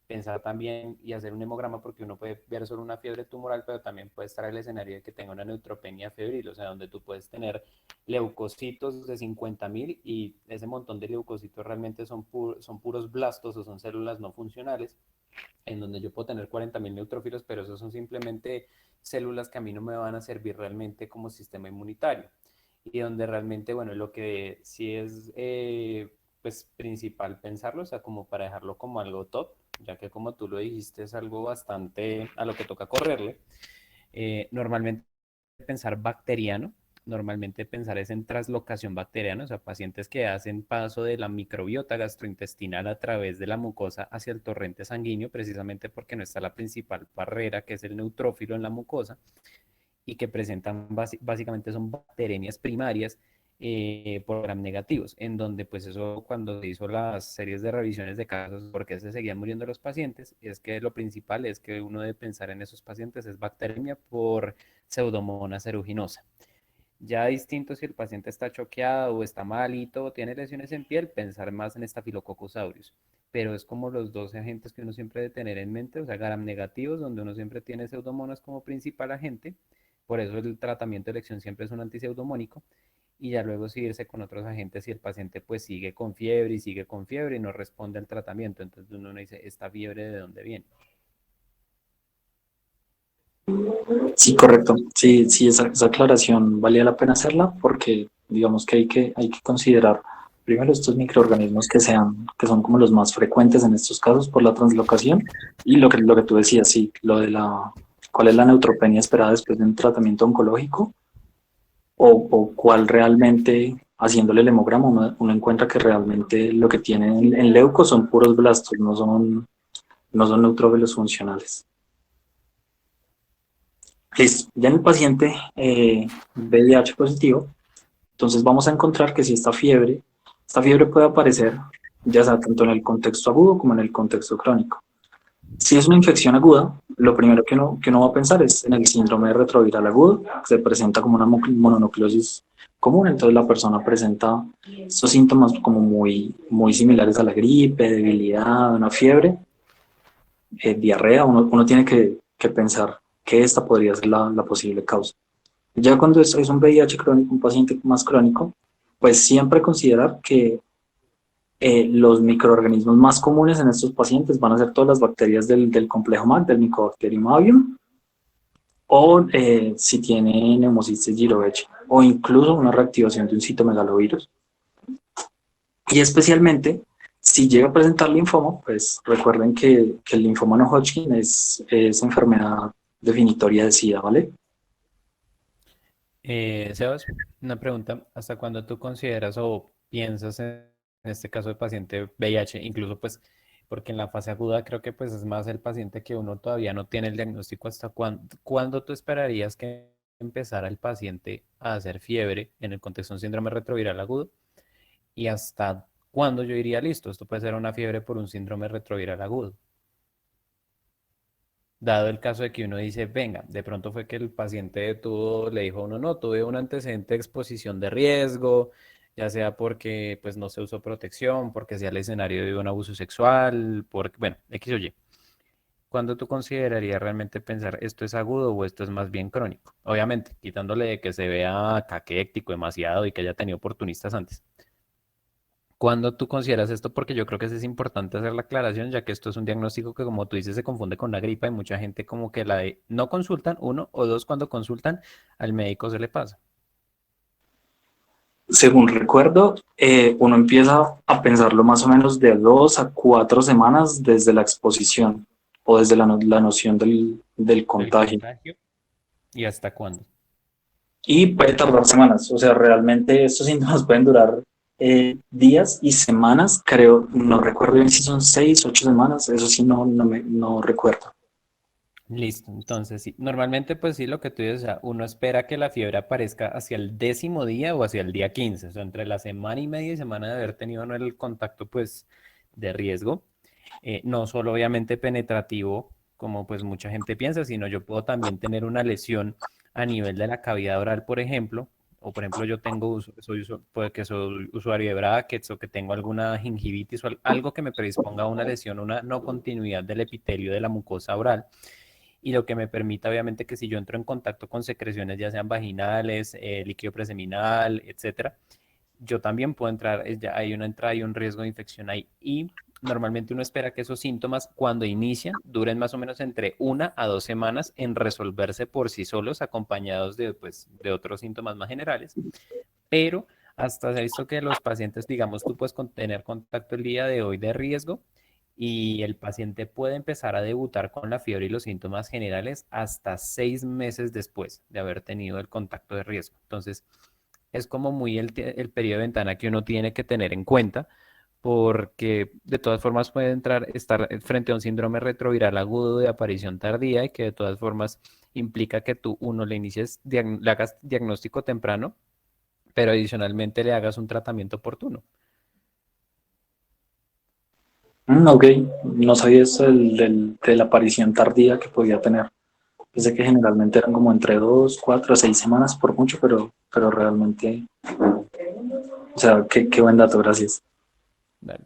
pensar también y hacer un hemograma porque uno puede ver solo una fiebre tumoral, pero también puede estar el escenario de que tenga una neutropenia febril, o sea, donde tú puedes tener leucocitos de 50.000 y ese montón de leucocitos realmente son puros blastos o son células no funcionales en donde yo puedo tener 40.000 neutrófilos, pero esos son simplemente células que a mí no me van a servir realmente como sistema inmunitario. Y donde realmente, bueno, lo que sí es pues principal pensarlo, o sea, como para dejarlo como algo top, ya que como tú lo dijiste es algo bastante a lo que toca correrle. Normalmente pensar bacteriano, normalmente pensar es en translocación bacteriana, o sea, pacientes que hacen paso de la microbiota gastrointestinal a través de la mucosa hacia el torrente sanguíneo, precisamente porque no está la principal barrera, que es el neutrófilo en la mucosa, y que presentan básicamente son bacteremias primarias por gram negativos, en donde pues eso cuando se hizo las series de revisiones de casos, porque se seguían muriendo los pacientes, es que lo principal es que uno debe pensar en esos pacientes es bacteremia por Pseudomonas aeruginosa. Ya distinto si el paciente está choqueado o está malito, tiene lesiones en piel, pensar más en Staphylococcus aureus. Pero es como los dos agentes que uno siempre debe tener en mente, o sea, gram negativos, donde uno siempre tiene pseudomonas como principal agente. Por eso el tratamiento de elección siempre es un antipseudomónico. Y ya luego seguirse con otros agentes si el paciente pues sigue con fiebre y sigue con fiebre y no responde al tratamiento. Entonces uno no dice, ¿esta fiebre de dónde viene? Sí, correcto. Sí, sí, esa aclaración valía la pena hacerla porque digamos que hay que considerar primero estos microorganismos que son como los más frecuentes en estos casos por la translocación y lo que tú decías, sí, lo de cuál es la neutropenia esperada después de un tratamiento oncológico o cuál realmente, haciéndole el hemograma, uno encuentra que realmente lo que tiene en leuco son puros blastos, no son neutrófilos funcionales. Listo, ya en el paciente VIH positivo, entonces vamos a encontrar que si esta fiebre puede aparecer ya sea tanto en el contexto agudo como en el contexto crónico. Si es una infección aguda, lo primero que uno va a pensar es en el síndrome retroviral agudo, que se presenta como una mononucleosis común, entonces la persona presenta estos síntomas como muy similares a la gripe, debilidad, una fiebre, diarrea, uno tiene que pensar que esta podría ser la posible causa. Ya cuando es un VIH crónico, un paciente más crónico, pues siempre considerar que los microorganismos más comunes en estos pacientes van a ser todas las bacterias del complejo MAC, del Mycobacterium avium, o si tiene Pneumocystis jirovecii, o incluso una reactivación de un citomegalovirus. Y especialmente, si llega a presentar linfoma, pues recuerden que el linfoma no Hodgkin es enfermedad definitoria de SIDA, ¿vale? Sebas, una pregunta, ¿hasta cuándo tú consideras o piensas en este caso de paciente VIH, incluso pues, porque en la fase aguda creo que pues es más el paciente que uno todavía no tiene el diagnóstico, ¿hasta cuándo tú esperarías que empezara el paciente a hacer fiebre en el contexto de un síndrome retroviral agudo? ¿Y hasta cuándo yo diría, listo, esto puede ser una fiebre por un síndrome retroviral agudo? Dado el caso de que uno dice, venga, de pronto fue que el paciente tuvo, le dijo a uno, no, tuve un antecedente de exposición de riesgo, ya sea porque pues no se usó protección, porque sea el escenario de un abuso sexual, porque, bueno, X o Y. ¿Cuándo tú considerarías realmente pensar esto es agudo o esto es más bien crónico? Obviamente, quitándole de que se vea caquético demasiado y que haya tenido oportunistas antes. ¿Cuándo tú consideras esto? Porque yo creo que es importante hacer la aclaración, ya que esto es un diagnóstico que, como tú dices, se confunde con la gripa y mucha gente como que no consultan, uno, o dos, cuando consultan, al médico se le pasa. Según recuerdo, uno empieza a pensarlo más o menos de 2 a 4 semanas desde la exposición o desde la noción del ¿Del contagio. contagio? ¿Y hasta cuándo? Y puede tardar semanas, o sea, realmente estos síntomas pueden durar días y semanas, creo, no recuerdo bien si son 6, 8 semanas, eso sí no recuerdo. Listo, entonces sí, normalmente pues sí lo que tú dices, o sea, uno espera que la fiebre aparezca hacia el 10.º día o hacia el día 15, o sea, entre la semana y media y semana de haber tenido no el contacto pues de riesgo. No solo obviamente penetrativo, como pues mucha gente piensa, sino yo puedo también tener una lesión a nivel de la cavidad oral, por ejemplo, o por ejemplo yo tengo, puede que soy usuario de brackets o que tengo alguna gingivitis o algo que me predisponga a una lesión, una no continuidad del epitelio de la mucosa oral, y lo que me permita obviamente que si yo entro en contacto con secreciones, ya sean vaginales, líquido preseminal, etcétera, yo también puedo entrar, ya hay una entrada y un riesgo de infección ahí. Y normalmente uno espera que esos síntomas, cuando inician, duren más o menos entre 1 a 2 semanas en resolverse por sí solos, acompañados de, pues, de otros síntomas más generales. Pero hasta se ha visto que los pacientes, digamos, tú puedes tener contacto el día de hoy de riesgo y el paciente puede empezar a debutar con la fiebre y los síntomas generales hasta 6 meses después de haber tenido el contacto de riesgo. Entonces, es como muy el periodo de ventana que uno tiene que tener en cuenta, porque de todas formas puede estar frente a un síndrome retroviral agudo de aparición tardía y que de todas formas implica que tú, uno, le hagas diagnóstico temprano, pero adicionalmente le hagas un tratamiento oportuno. Ok, no sabía eso de la aparición tardía que podía tener. Pensé que generalmente eran como entre 2, 4, 6 semanas por mucho, pero realmente, o sea, qué buen dato, gracias. Dale.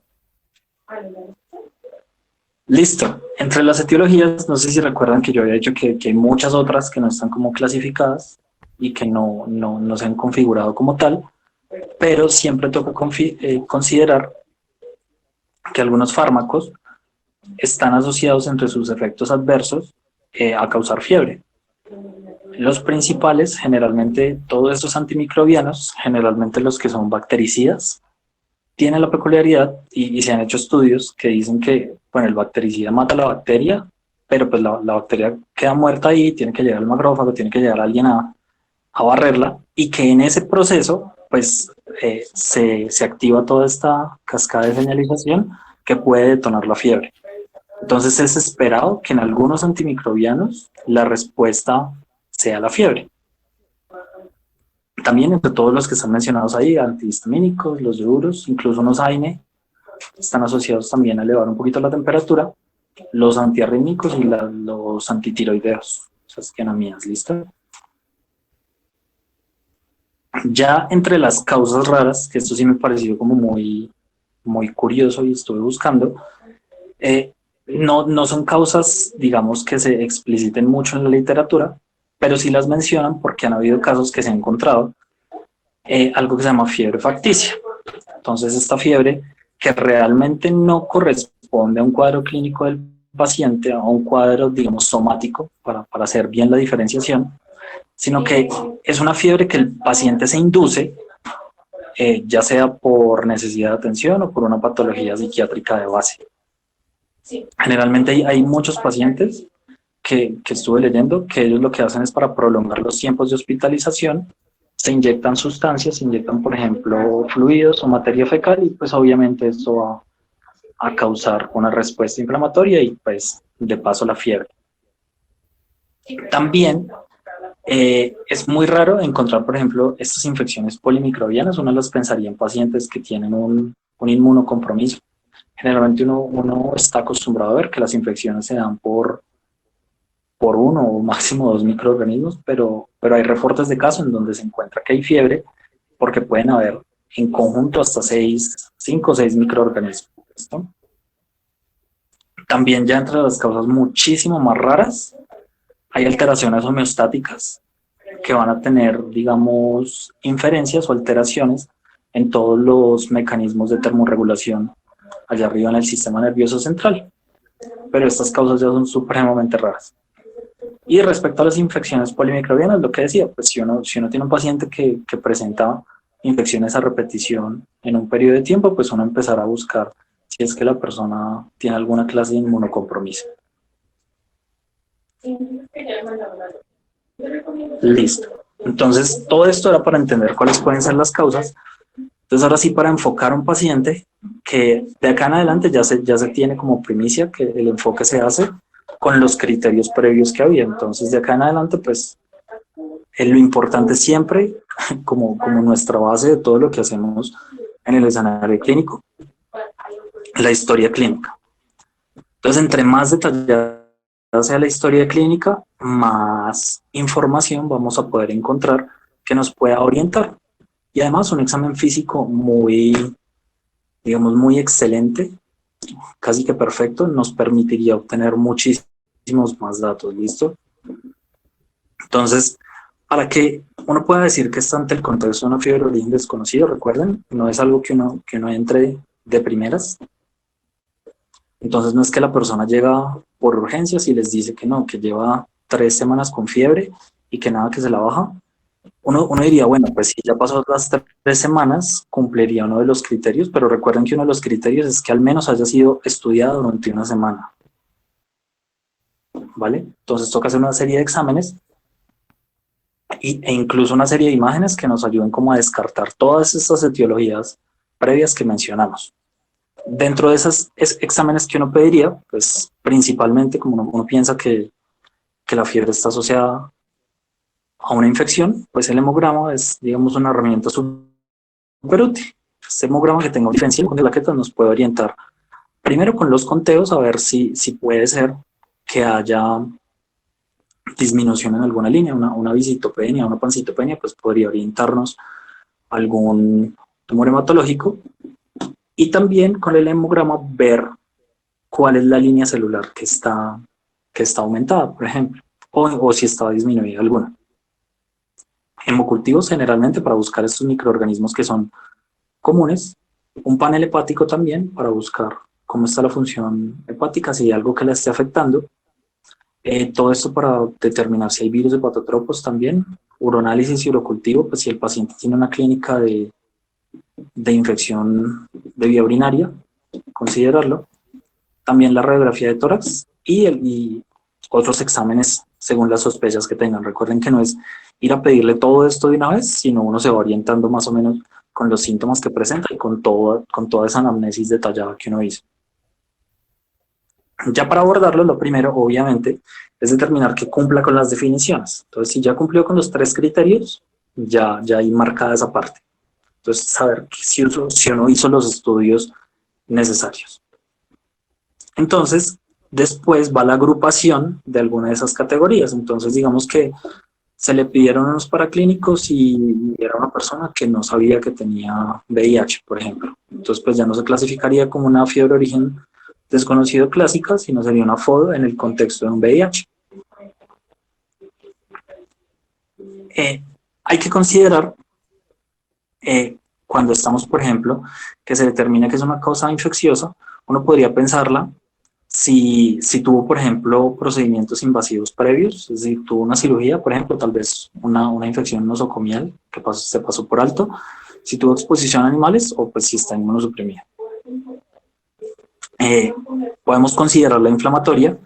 Listo. Entre las etiologías, no sé si recuerdan que yo había dicho que hay muchas otras que no están como clasificadas y que no se han configurado como tal, pero siempre toca considerar que algunos fármacos están asociados entre sus efectos adversos a causar fiebre. Los principales, generalmente todos estos antimicrobianos, generalmente los que son bactericidas, tienen la peculiaridad y se han hecho estudios que dicen que, bueno, el bactericida mata la bacteria, pero pues la bacteria queda muerta ahí, tiene que llegar al macrófago, tiene que llegar alguien a barrerla, y que en ese proceso, pues, se activa toda esta cascada de señalización que puede detonar la fiebre. Entonces es esperado que en algunos antimicrobianos la respuesta sea la fiebre. También entre todos los que están mencionados ahí, antihistamínicos, los diuros, incluso unos AINE, están asociados también a elevar un poquito la temperatura, los antiarrítmicos y los antitiroideos, esas tianaminas, ¿listo? Ya entre las causas raras, que esto sí me pareció como muy curioso y estuve buscando, no son causas, digamos, que se expliciten mucho en la literatura, pero sí las mencionan porque han habido casos que se ha encontrado algo que se llama fiebre facticia. Entonces, esta fiebre que realmente no corresponde a un cuadro clínico del paciente, a un cuadro, digamos, somático, para hacer bien la diferenciación, sino que es una fiebre que el paciente se induce, ya sea por necesidad de atención o por una patología psiquiátrica de base. Generalmente hay muchos pacientes que estuve leyendo que ellos lo que hacen es para prolongar los tiempos de hospitalización, se inyectan sustancias, se inyectan, por ejemplo, fluidos o materia fecal y pues obviamente esto va a causar una respuesta inflamatoria y pues de paso la fiebre. También es muy raro encontrar, por ejemplo, estas infecciones polimicrobianas. Uno las pensaría en pacientes que tienen un inmunocompromiso. Generalmente uno está acostumbrado a ver que las infecciones se dan por uno o máximo dos microorganismos, pero hay reportes de casos en donde se encuentra que hay fiebre porque pueden haber en conjunto hasta 5 o 6 microorganismos. ¿Listo? También ya entre las causas muchísimo más raras, hay alteraciones homeostáticas que van a tener, digamos, inferencias o alteraciones en todos los mecanismos de termorregulación allá arriba en el sistema nervioso central. Pero estas causas ya son supremamente raras. Y respecto a las infecciones polimicrobianas, lo que decía, pues si uno tiene un paciente que presenta infecciones a repetición en un periodo de tiempo, pues uno empezará a buscar si es que la persona tiene alguna clase de inmunocompromiso. Listo. Entonces, todo esto era para entender cuáles pueden ser las causas. Entonces, ahora sí, para enfocar a un paciente, que de acá en adelante ya se tiene como primicia que el enfoque se hace con los criterios previos que había. Entonces, de acá en adelante, pues, lo importante siempre, como nuestra base de todo lo que hacemos en el escenario clínico, la historia clínica. Entonces, entre más detallada sea la historia clínica, más información vamos a poder encontrar que nos pueda orientar. Y además, un examen físico muy, digamos, muy excelente, casi que perfecto, nos permitiría obtener muchísimos más datos. ¿Listo? Entonces, para que uno pueda decir que está ante el contexto de una fiebre de origen desconocido, recuerden, no es algo que uno entre de primeras. Entonces, no es que la persona llega por urgencias y les dice que no, que lleva 3 semanas con fiebre y que nada que se la baja. Uno diría, bueno, pues si ya pasó las 3 semanas, cumpliría uno de los criterios, pero recuerden que uno de los criterios es que al menos haya sido estudiado durante una semana. ¿Vale? Entonces toca hacer una serie de exámenes e incluso una serie de imágenes que nos ayuden como a descartar todas estas etiologías previas que mencionamos. Dentro de esos exámenes que uno pediría, pues principalmente como uno piensa que la fiebre está asociada a una infección, pues el hemograma es, digamos, una herramienta súper útil. Este hemograma que tenga diferencia con plaquetas nos puede orientar primero con los conteos a ver si puede ser que haya disminución en alguna línea, una visitopenia, una pancitopenia, pues podría orientarnos a algún tumor hematológico. Y también con el hemograma ver cuál es la línea celular que está aumentada, por ejemplo, o si está disminuida alguna. Hemocultivos generalmente para buscar estos microorganismos que son comunes, un panel hepático también para buscar cómo está la función hepática, si hay algo que la esté afectando. Todo esto para determinar si hay virus hepatotropos también, uroanálisis y urocultivo, pues si el paciente tiene una clínica de infección de vía urinaria, considerarlo. También la radiografía de tórax y otros exámenes según las sospechas que tengan. Recuerden que no es ir a pedirle todo esto de una vez, sino uno se va orientando más o menos con los síntomas que presenta y con toda esa anamnesis detallada que uno hizo. Ya para abordarlo, lo primero, obviamente, es determinar que cumpla con las definiciones. Entonces, si ya cumplió con los 3 criterios, ya hay marcada esa parte. Entonces, saber si uno hizo los estudios necesarios. Entonces, después va la agrupación de alguna de esas categorías. Entonces, digamos que se le pidieron unos paraclínicos y era una persona que no sabía que tenía VIH, por ejemplo. Entonces, pues ya no se clasificaría como una fiebre de origen desconocido clásica, sino sería una FOD en el contexto de un VIH. eh, hay que considerar cuando estamos, por ejemplo, que se determina que es una causa infecciosa, uno podría pensarla si tuvo, por ejemplo, procedimientos invasivos previos, es decir, tuvo una cirugía, por ejemplo, tal vez una infección nosocomial que se pasó por alto, si tuvo exposición a animales o pues si está inmunosuprimida. Podemos considerarla inflamatoria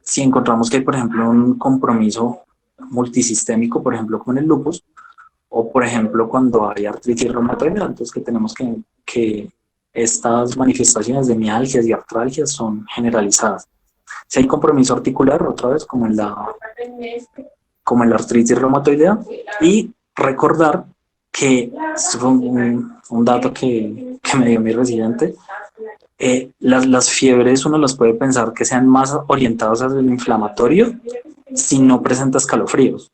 si encontramos que hay, por ejemplo, un compromiso multisistémico, por ejemplo, con el lupus, o por ejemplo, cuando hay artritis reumatoide, entonces que tenemos que estas manifestaciones de mialgias y artralgias son generalizadas. Si hay compromiso articular, otra vez, como en la artritis reumatoidea, y recordar que, esto fue un dato que me dio mi residente, las fiebres uno las puede pensar que sean más orientadas hacia el inflamatorio si no presenta escalofríos.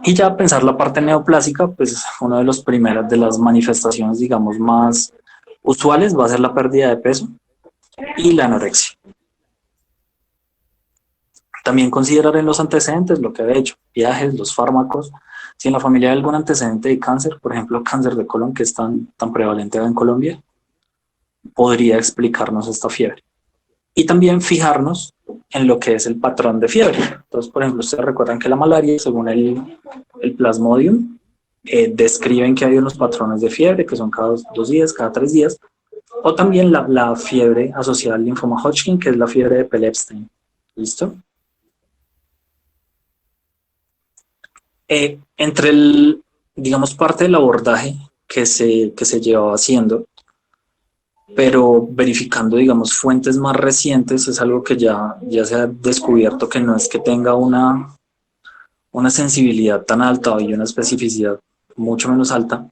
Y ya pensar la parte neoplásica, pues una de de las manifestaciones, digamos, más usuales va a ser la pérdida de peso y la anorexia. También considerar en los antecedentes lo que he hecho, viajes, los fármacos. Si en la familia hay algún antecedente de cáncer, por ejemplo, cáncer de colon, que es tan prevalente en Colombia, podría explicarnos esta fiebre. Y también fijarnos en lo que es el patrón de fiebre. Entonces, por ejemplo, ustedes recuerdan que la malaria, según el Plasmodium, describen que hay unos patrones de fiebre que son cada 2 días, cada 3 días, o también la fiebre asociada al linfoma Hodgkin, que es la fiebre de Pell-Epstein. ¿Listo? Entre digamos, parte del abordaje que se llevaba haciendo, pero verificando, digamos, fuentes más recientes, es algo que ya se ha descubierto que no es que tenga una sensibilidad tan alta y una especificidad mucho menos alta.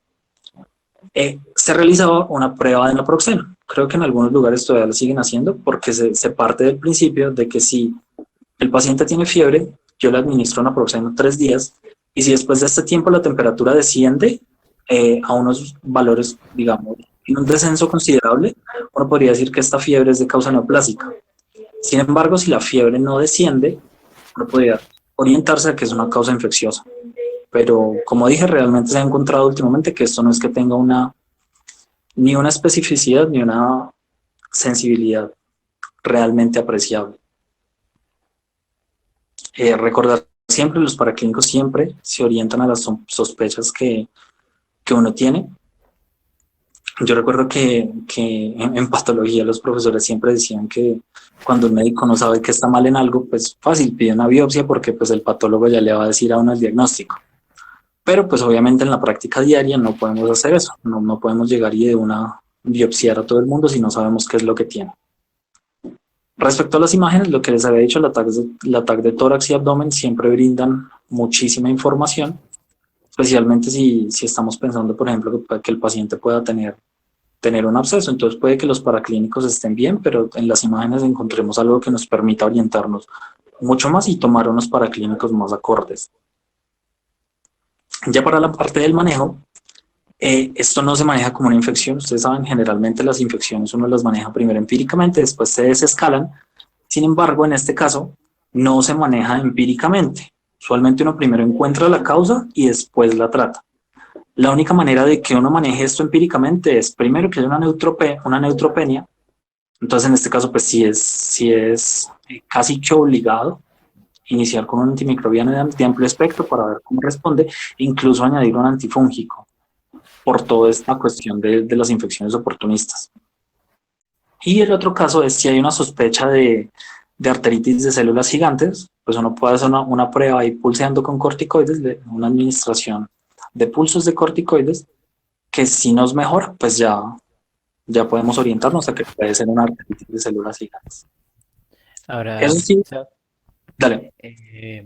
Se realizaba una prueba de naproxeno. Creo que en algunos lugares todavía lo siguen haciendo porque se parte del principio de que si el paciente tiene fiebre, yo le administro naproxeno 3 días y si después de este tiempo la temperatura desciende a unos valores, digamos, en un descenso considerable, uno podría decir que esta fiebre es de causa neoplásica. Sin embargo, si la fiebre no desciende, uno podría orientarse a que es una causa infecciosa. Pero como dije, realmente se ha encontrado últimamente que esto no es que tenga ni una especificidad ni una sensibilidad realmente apreciable. Recordar siempre, los paraclínicos siempre se orientan a las sospechas que uno tiene. Yo recuerdo que en patología los profesores siempre decían que cuando un médico no sabe que está mal en algo, pues fácil, pide una biopsia porque pues el patólogo ya le va a decir a uno el diagnóstico. Pero pues obviamente en la práctica diaria no podemos hacer eso, no podemos llegar y de una biopsiar a todo el mundo si no sabemos qué es lo que tiene. Respecto a las imágenes, lo que les había dicho, el ataque de tórax y abdomen siempre brindan muchísima información, especialmente si estamos pensando, por ejemplo, que el paciente pueda tener un absceso. Entonces puede que los paraclínicos estén bien, pero en las imágenes encontremos algo que nos permita orientarnos mucho más y tomar unos paraclínicos más acordes. Ya para la parte del manejo, esto no se maneja como una infección. Ustedes saben, generalmente las infecciones uno las maneja primero empíricamente, después se desescalan. Sin embargo, en este caso, no se maneja empíricamente. Usualmente uno primero encuentra la causa y después la trata. La única manera de que uno maneje esto empíricamente es primero que haya una neutropenia. Entonces, en este caso, pues sí es casi que obligado iniciar con un antimicrobiano de amplio espectro para ver cómo responde, incluso añadir un antifúngico por toda esta cuestión de las infecciones oportunistas. Y el otro caso es si hay una sospecha de arteritis de células gigantes, pues uno puede hacer una prueba ahí pulseando con corticoides, una administración de pulsos de corticoides, que si nos mejora, pues ya podemos orientarnos a que puede ser una arteritis de células gigantes. Ahora, Eso sí, Seb, dale.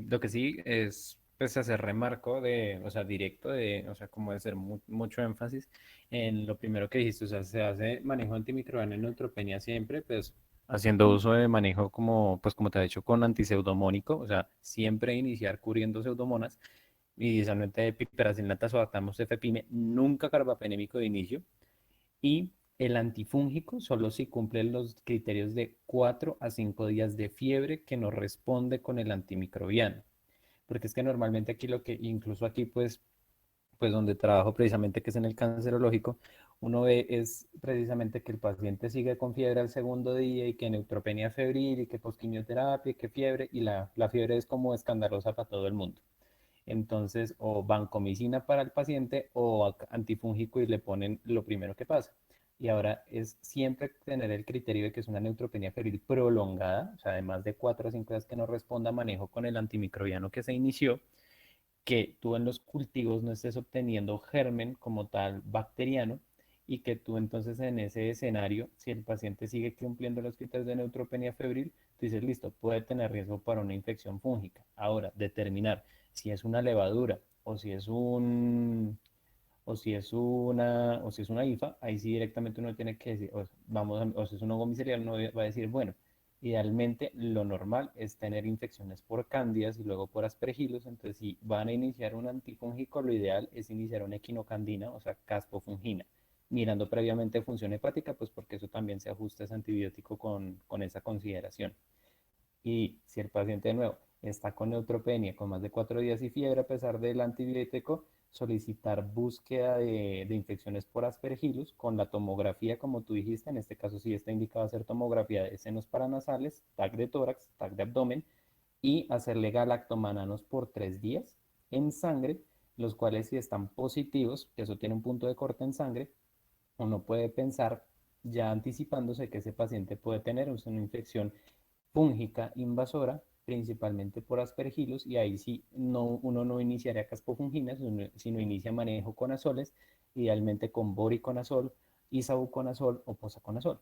lo que sí es pues hacer remarco o sea, directo o sea, como de hacer mucho énfasis en lo primero que dijiste, o sea, se hace manejo antimicrobiano en neutropenia siempre, pues haciendo uso de manejo pues como te ha dicho, con antiseudomónico, o sea, siempre iniciar cubriendo pseudomonas, inicialmente piperacin, tazobactam, cefepime, nunca carbapenémico de inicio, y el antifúngico solo si cumple los criterios de 4 a 5 días de fiebre que no responde con el antimicrobiano. porque es que normalmente aquí incluso aquí pues donde trabajo precisamente, que es en el cancerológico, uno ve es precisamente que el paciente sigue con fiebre al segundo día y que neutropenia febril y que posquimioterapia y que fiebre, y la fiebre es como escandalosa para todo el mundo. Entonces, o vancomicina para el paciente o antifúngico y le ponen lo primero que pasa. Y ahora es siempre tener el criterio de que es una neutropenia febril prolongada, o sea, de más de 4 o 5 días que no responda a manejo con el antimicrobiano que se inició, que tú en los cultivos no estés obteniendo germen como tal bacteriano y que tú entonces en ese escenario, si el paciente sigue cumpliendo los criterios de neutropenia febril, tú dices, listo, puede tener riesgo para una infección fúngica. Ahora, determinar si es una levadura o si es una IFA, ahí sí directamente uno tiene que decir, o si es un hongo micelial, uno va a decir, bueno, idealmente lo normal es tener infecciones por cándidas y luego por aspergillus, entonces si van a iniciar un antifúngico, lo ideal es iniciar una equinocandina, o sea, caspofungina, mirando previamente función hepática, pues porque eso también se ajusta a ese antibiótico con esa consideración. Y si el paciente de nuevo está con neutropenia, con más de 4 días y fiebre a pesar del antibiótico, solicitar búsqueda de infecciones por aspergillus con la tomografía, como tú dijiste, en este caso sí está indicado hacer tomografía de senos paranasales, TAC de tórax, TAC de abdomen, y hacerle galactomananos por 3 días en sangre, los cuales si están positivos, que eso tiene un punto de corte en sangre, uno puede pensar ya anticipándose que ese paciente puede tener una infección fúngica invasora, principalmente por aspergillus, y ahí sí uno no iniciaría caspofunginas, sino inicia manejo con azoles, idealmente con boriconazol, isavuconazol o posaconazol.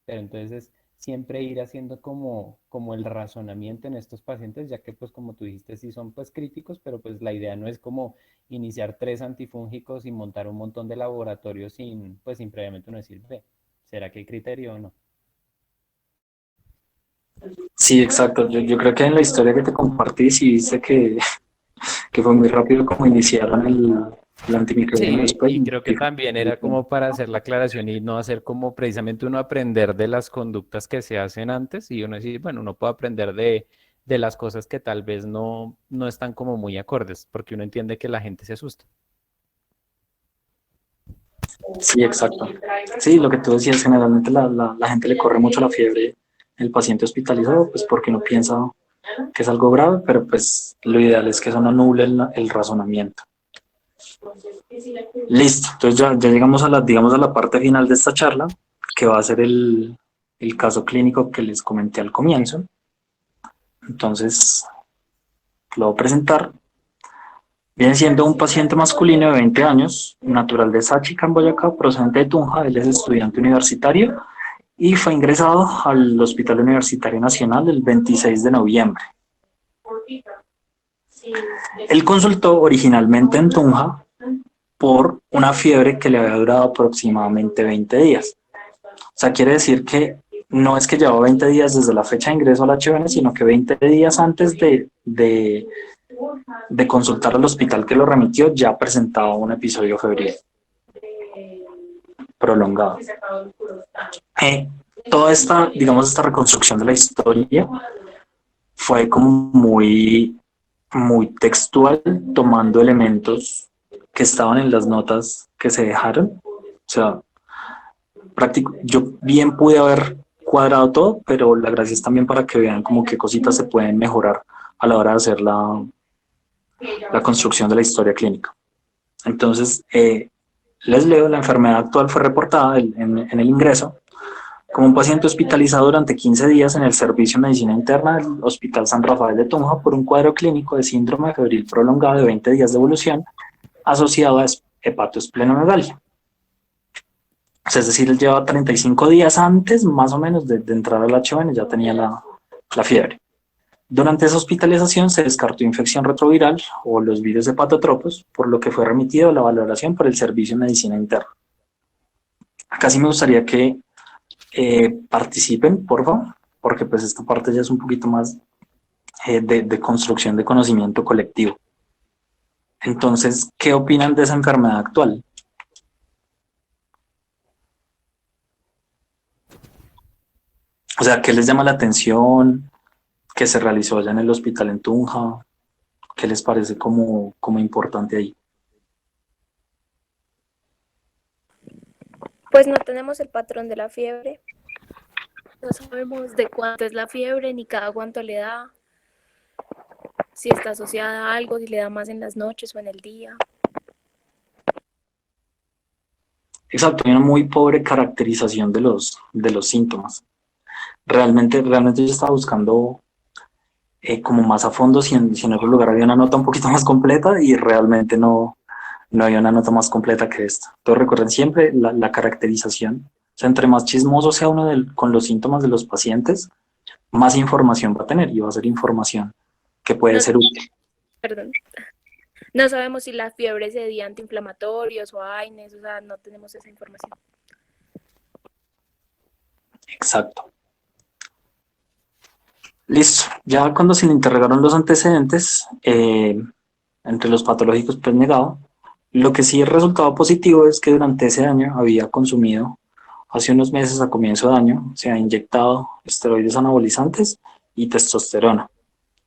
Pero entonces siempre ir haciendo como el razonamiento en estos pacientes, ya que pues como tú dijiste, sí son pues críticos, pero pues la idea no es como iniciar 3 antifúngicos y montar un montón de laboratorios sin previamente uno decir, ve, ¿será que hay criterio o no? Sí, exacto. Yo creo que en la historia que te compartí, sí viste que fue muy rápido como iniciaron el antimicrobiano Sí, después. y creo que también era como para hacer la aclaración y no hacer como precisamente uno aprender de las conductas que se hacen antes y uno decir, bueno, uno puede aprender de las cosas que tal vez no están como muy acordes, porque uno entiende que la gente se asusta. Sí, exacto. Sí, lo que tú decías, generalmente la gente le corre mucho la fiebre el paciente hospitalizado, pues porque no piensa que es algo grave, pero pues lo ideal es que eso no anule el razonamiento. Listo, entonces ya llegamos digamos, a la parte final de esta charla, que va a ser el caso clínico que les comenté al comienzo. Entonces, lo voy a presentar. Viene siendo un paciente masculino de 20 años, natural de Sachica, en Boyacá, procedente de Tunja. Él es estudiante universitario y fue ingresado al Hospital Universitario Nacional el 26 de noviembre. Él consultó originalmente en Tunja por una fiebre que le había durado aproximadamente 20 días. O sea, quiere decir que no es que llevaba 20 días desde la fecha de ingreso al HN, sino que 20 días antes de consultar al hospital que lo remitió ya presentaba un episodio febril prolongado. Toda esta, digamos, esta reconstrucción de la historia fue como muy textual, tomando elementos que estaban en las notas que se dejaron. O sea, yo bien pude haber cuadrado todo, pero la gracia es también para que vean como qué cositas se pueden mejorar a la hora de hacer la construcción de la historia clínica. Entonces, les leo, la enfermedad actual fue reportada en el ingreso como un paciente hospitalizado durante 15 días en el Servicio de Medicina Interna del Hospital San Rafael de Tunja por un cuadro clínico de síndrome febril prolongado de 20 días de evolución asociado a hepatoesplenomegalia. O sea, es decir, él llevaba 35 días antes, más o menos, de entrar al HN, ya tenía la fiebre. Durante esa hospitalización se descartó infección retroviral o los virus hepatotropos, por lo que fue remitido a la valoración por el Servicio de Medicina Interna. Acá sí me gustaría que participen, por favor, porque pues esta parte ya es un poquito más de construcción de conocimiento colectivo. Entonces, ¿qué opinan de esa enfermedad actual? O sea, ¿qué les llama la atención? ¿Qué se realizó allá en el hospital en Tunja? ¿Qué les parece como importante ahí? Pues no tenemos el patrón de la fiebre. No sabemos de cuánto es la fiebre ni cada cuánto le da. Si está asociada a algo, si le da más en las noches o en el día. Exacto, hay una muy pobre caracterización de los síntomas. Realmente yo estaba buscando como más a fondo si en otro lugar había una nota un poquito más completa y realmente no había una nota más completa que esta. Entonces recuerden siempre la caracterización. O sea, entre más chismoso sea uno con los síntomas de los pacientes, más información va a tener y va a ser información que puede No, ser útil. perdón. No sabemos si la fiebre se dio antiinflamatorios o AINES, o sea, no tenemos esa información. Exacto. Listo. Ya cuando se le interrogaron los antecedentes, entre los patológicos pues negado, lo que sí es resultado positivo es que durante ese año había consumido, hace unos meses a comienzo de año, se ha inyectado esteroides anabolizantes y testosterona.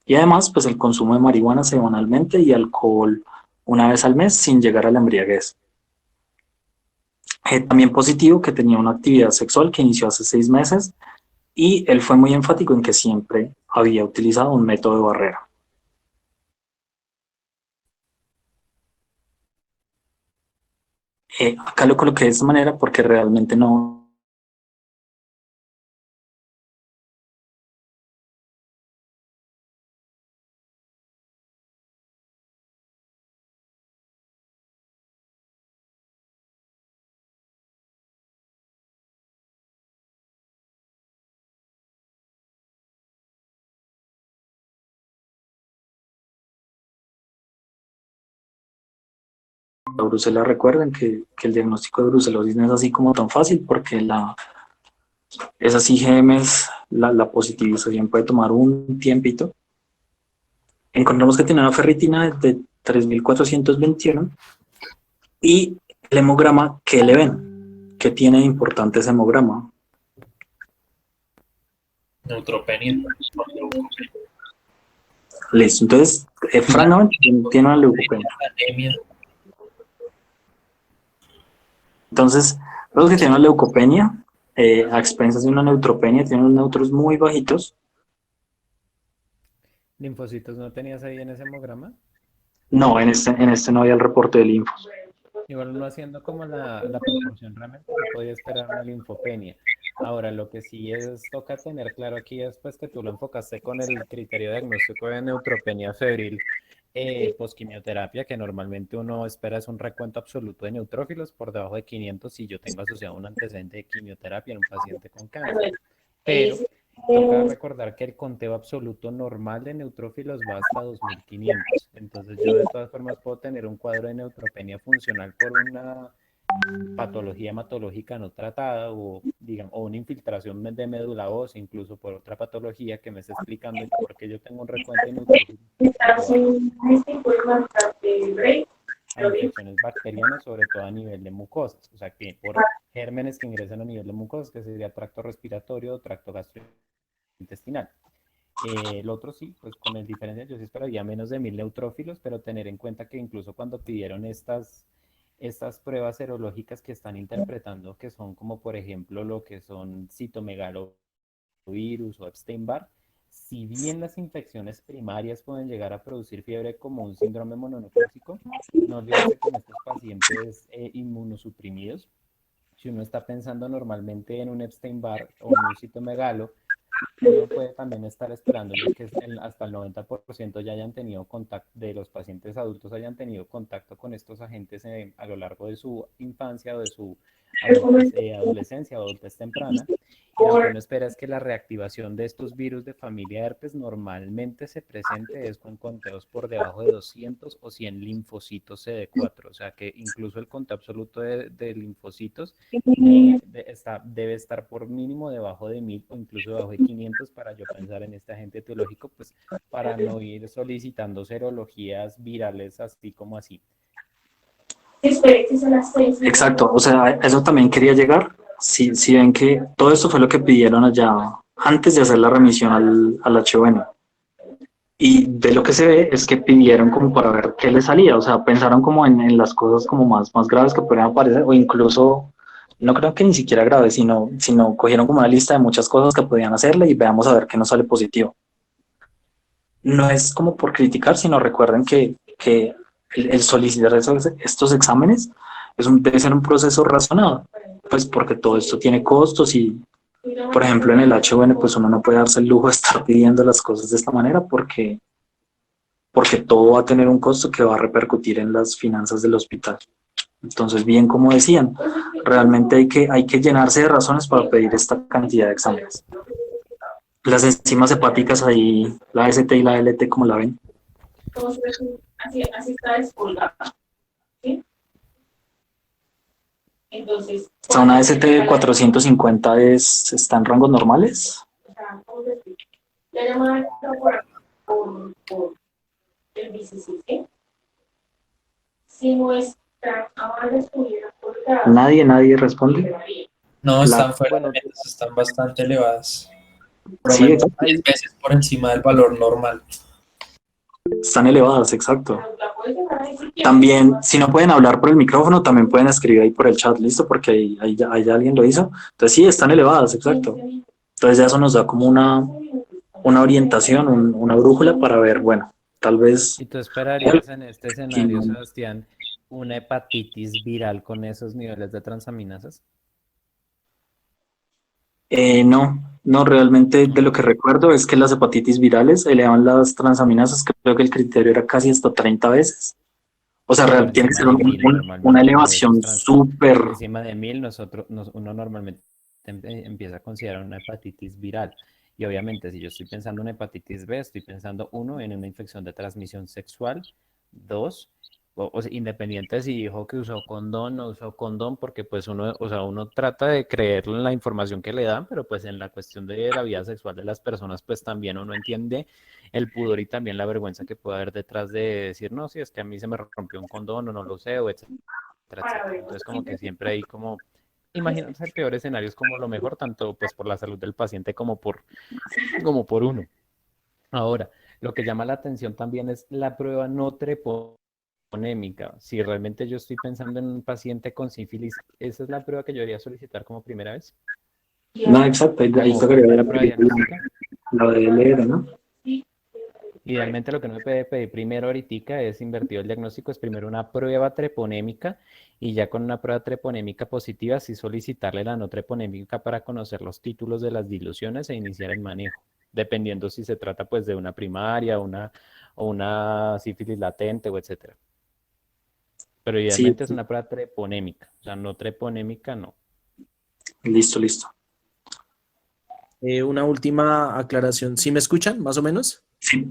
Y además, pues el consumo de marihuana semanalmente y alcohol una vez al mes sin llegar a la embriaguez. También positivo que tenía una actividad sexual que inició hace 6 meses y él fue muy enfático en que siempre había utilizado un método de barrera. Acá lo coloqué de esta manera porque realmente no. La brucela, recuerden que el diagnóstico de brucelosis no es así como tan fácil porque esas IgMs, la positivización puede tomar un tiempito. Encontramos que tiene una ferritina de 3421 y el hemograma, ¿qué le ven? ¿Qué tiene de importante ese hemograma? Neutropenia. Listo, entonces, francamente, tiene una leucopenia. Anemia. Entonces, los que tienen una leucopenia, a expensas de una neutropenia, tienen unos neutros muy bajitos. ¿Linfocitos no tenías ahí en ese hemograma? No, en este no había el reporte de linfo. Igual no haciendo como la proporción, realmente se podía esperar una linfopenia. Ahora, lo que sí toca tener claro aquí es pues, que tú lo enfocaste con el criterio diagnóstico de neutropenia febril posquimioterapia, que normalmente uno espera es un recuento absoluto de neutrófilos por debajo de 500 si yo tengo asociado un antecedente de quimioterapia en un paciente con cáncer. Pero toca recordar que el conteo absoluto normal de neutrófilos va hasta 2500. Entonces yo de todas formas puedo tener un cuadro de neutropenia funcional por una patología hematológica no tratada o, digamos, o una infiltración de médula ósea, incluso por otra patología que me está explicando por qué yo tengo un recuento de neutrófilos. A infecciones bacterianas, sobre todo a nivel de mucosas, o sea que por gérmenes que ingresan a nivel de mucosas, que sería tracto respiratorio o tracto gastrointestinal. El otro sí, pues con el diferencial yo sí esperaría menos de 1000 neutrófilos, pero tener en cuenta que incluso cuando pidieron estas pruebas serológicas que están interpretando, que son como por ejemplo lo que son citomegalovirus o Epstein-Barr, si bien las infecciones primarias pueden llegar a producir fiebre como un síndrome mononucleótico, no olvides que en estos pacientes inmunosuprimidos, si uno está pensando normalmente en un Epstein-Barr o en un citomegalo, uno puede también estar esperando que hasta el 90% ya hayan tenido contacto, de los pacientes adultos hayan tenido contacto con estos agentes a lo largo de su infancia o de su adolescencia o adultez temprana. Y lo que uno espera es que la reactivación de estos virus de familia herpes normalmente se presente es con conteos por debajo de 200 o 100 linfocitos CD4, o sea que incluso el conteo absoluto de linfocitos debe estar por mínimo debajo de 1000 o incluso debajo de 500 para yo pensar en este agente etiológico, pues para no ir solicitando serologías virales así como así. Exacto, o sea, a eso también quería llegar. Si ven que todo esto fue lo que pidieron allá antes de hacer la remisión al H1N. Y de lo que se ve es que pidieron como para ver qué les salía, o sea, pensaron como en las cosas como más graves que podrían aparecer, o incluso, no creo que ni siquiera graves, sino cogieron como una lista de muchas cosas que podían hacerle y veamos a ver qué nos sale positivo. No es como por criticar, sino recuerden que el solicitar estos exámenes debe ser un proceso razonado, pues porque todo esto tiene costos y, por ejemplo, en el H1, pues uno no puede darse el lujo de estar pidiendo las cosas de esta manera porque todo va a tener un costo que va a repercutir en las finanzas del hospital. Entonces, bien como decían, realmente hay que llenarse de razones para pedir esta cantidad de exámenes. Las enzimas hepáticas ahí, la ST y la LT, ¿cómo la ven? Así está descolgada, ¿sí? Entonces, O sea, una ST de 450 está en rangos normales. la llamada está por el BCC, ¿sí? Si nuestra avala estuviera colgada, Nadie responde. No, La- están fuera Bueno, de metas, están bastante elevadas. Sí, Probablemente exacto. 10 veces por encima del valor normal. Están elevadas, exacto. la puedes dejar ahí si quieres. También, si no pueden hablar por el micrófono, también pueden escribir ahí por el chat, ¿listo? Porque ahí ya alguien lo hizo. Entonces sí, están elevadas, exacto. Entonces ya eso nos da como una orientación, una brújula para ver, bueno, tal vez... ¿y tú esperarías en este Sí, escenario, no. Sebastián, una hepatitis viral con esos niveles de transaminasas? No, realmente de No. lo que recuerdo es que las hepatitis virales elevan las transaminasas, creo que el criterio era casi hasta 30 veces. O sea, Por tiene que encima ser de 1000 una normalmente, a veces elevación súper... por encima de 1000 uno normalmente empieza a considerar una hepatitis viral. Y obviamente, si yo estoy pensando en hepatitis B, estoy pensando, uno, en una infección de transmisión sexual, dos, o sea, independiente si dijo que usó condón o no usó condón, porque pues uno, o sea, uno trata de creer en la información que le dan, pero pues en la cuestión de la vida sexual de las personas, pues también uno entiende el pudor y también la vergüenza que puede haber detrás de decir, no, si es que a mí se me rompió un condón o no lo usé, o etcétera, Para etcétera. ver, Entonces, como que siempre hay como, imaginarse el peor escenario es como lo mejor, tanto pues por la salud del paciente como por uno. Ahora, lo que llama la atención también es la prueba no treponémica. Si realmente yo estoy pensando en un paciente con sífilis, ¿esa es la prueba que yo debería solicitar como primera vez? No, exacto, ahí Como tocaría primera ver prueba diagnóstica. la de LR, ¿no? Idealmente lo que no me puede pedir primero ahorita es invertido el diagnóstico, es primero una prueba treponémica y ya con una prueba treponémica positiva sí solicitarle la no treponémica para conocer los títulos de las diluciones e iniciar el manejo, dependiendo si se trata pues de una primaria, o una sífilis latente o etcétera. Pero Sí, idealmente es una prueba treponémica, o sea, no treponémica no. listo. Una última aclaración. ¿Sí me escuchan, más o menos? Sí,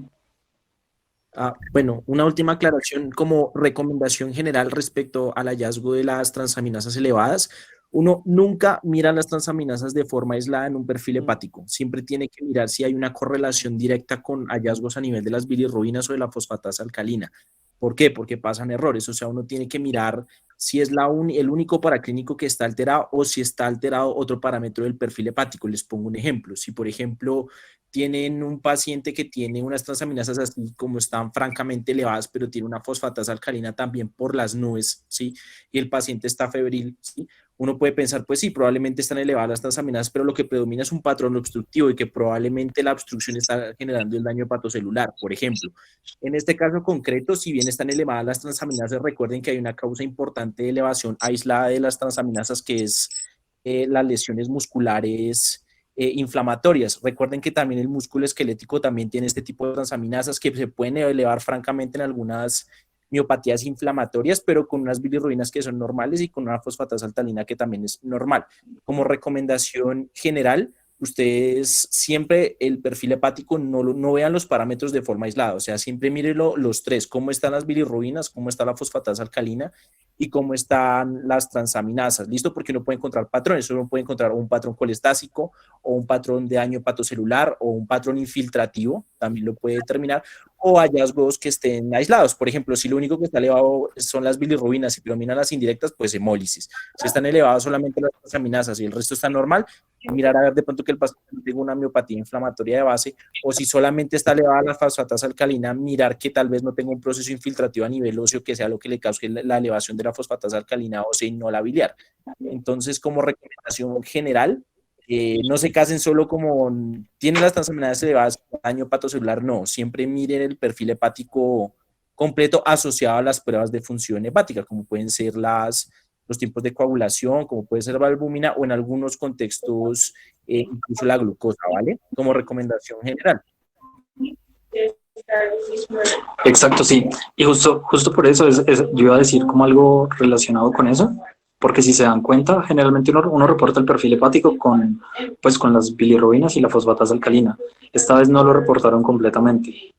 Bueno, una última aclaración como recomendación general respecto al hallazgo de las transaminasas elevadas. Uno nunca mira las transaminasas de forma aislada en un perfil hepático. Siempre tiene que mirar si hay una correlación directa con hallazgos a nivel de las bilirrubinas o de la fosfatasa alcalina. ¿Por qué? Porque pasan errores. O sea, uno tiene que mirar si es el único paraclínico que está alterado o si está alterado otro parámetro del perfil hepático. Les pongo un ejemplo. Si, por ejemplo, tienen un paciente que tiene unas transaminasas así como están francamente elevadas, pero tiene una fosfatasa alcalina también por las nubes, ¿sí? Y el paciente está febril, ¿sí? Uno puede pensar, pues sí, probablemente están elevadas las transaminasas, pero lo que predomina es un patrón obstructivo y que probablemente la obstrucción está generando el daño hepatocelular, por ejemplo. En este caso concreto, si bien están elevadas las transaminasas, recuerden que hay una causa importante de elevación aislada de las transaminasas, que es las lesiones musculares inflamatorias. Recuerden que también el músculo esquelético también tiene este tipo de transaminasas que se pueden elevar francamente en algunas miopatías inflamatorias, pero con unas bilirrubinas que son normales y con una fosfatasa altalina que también es normal. Como recomendación general, ustedes siempre el perfil hepático no vean los parámetros de forma aislada, o sea, siempre mírenlo los tres, cómo están las bilirrubinas, cómo está la fosfatasa alcalina y cómo están las transaminasas, ¿listo? Porque uno puede encontrar patrones, uno puede encontrar un patrón colestásico o un patrón de daño hepatocelular o un patrón infiltrativo, también lo puede determinar, o hallazgos que estén aislados. Por ejemplo, si lo único que está elevado son las bilirrubinas y predominan las indirectas, pues hemólisis. Si están elevadas solamente las transaminasas y el resto está normal, mirar a ver de pronto que el paciente no tenga una miopatía inflamatoria de base, o si solamente está elevada la fosfatasa alcalina, mirar que tal vez no tenga un proceso infiltrativo a nivel óseo que sea lo que le cause la elevación de la fosfatasa alcalina ósea y no la biliar. Entonces, como recomendación general, no se casen solo como tienen las transaminasas elevadas, daño hepatocelular, no, siempre miren el perfil hepático completo asociado a las pruebas de función hepática, como pueden ser los tiempos de coagulación, como puede ser la albúmina o en algunos contextos incluso la glucosa, ¿vale? Como recomendación general. Exacto, sí. Y justo por eso yo iba a decir como algo relacionado con eso, porque si se dan cuenta, generalmente uno reporta el perfil hepático pues, con las bilirrubinas y la fosfatasa alcalina. Esta vez no lo reportaron completamente.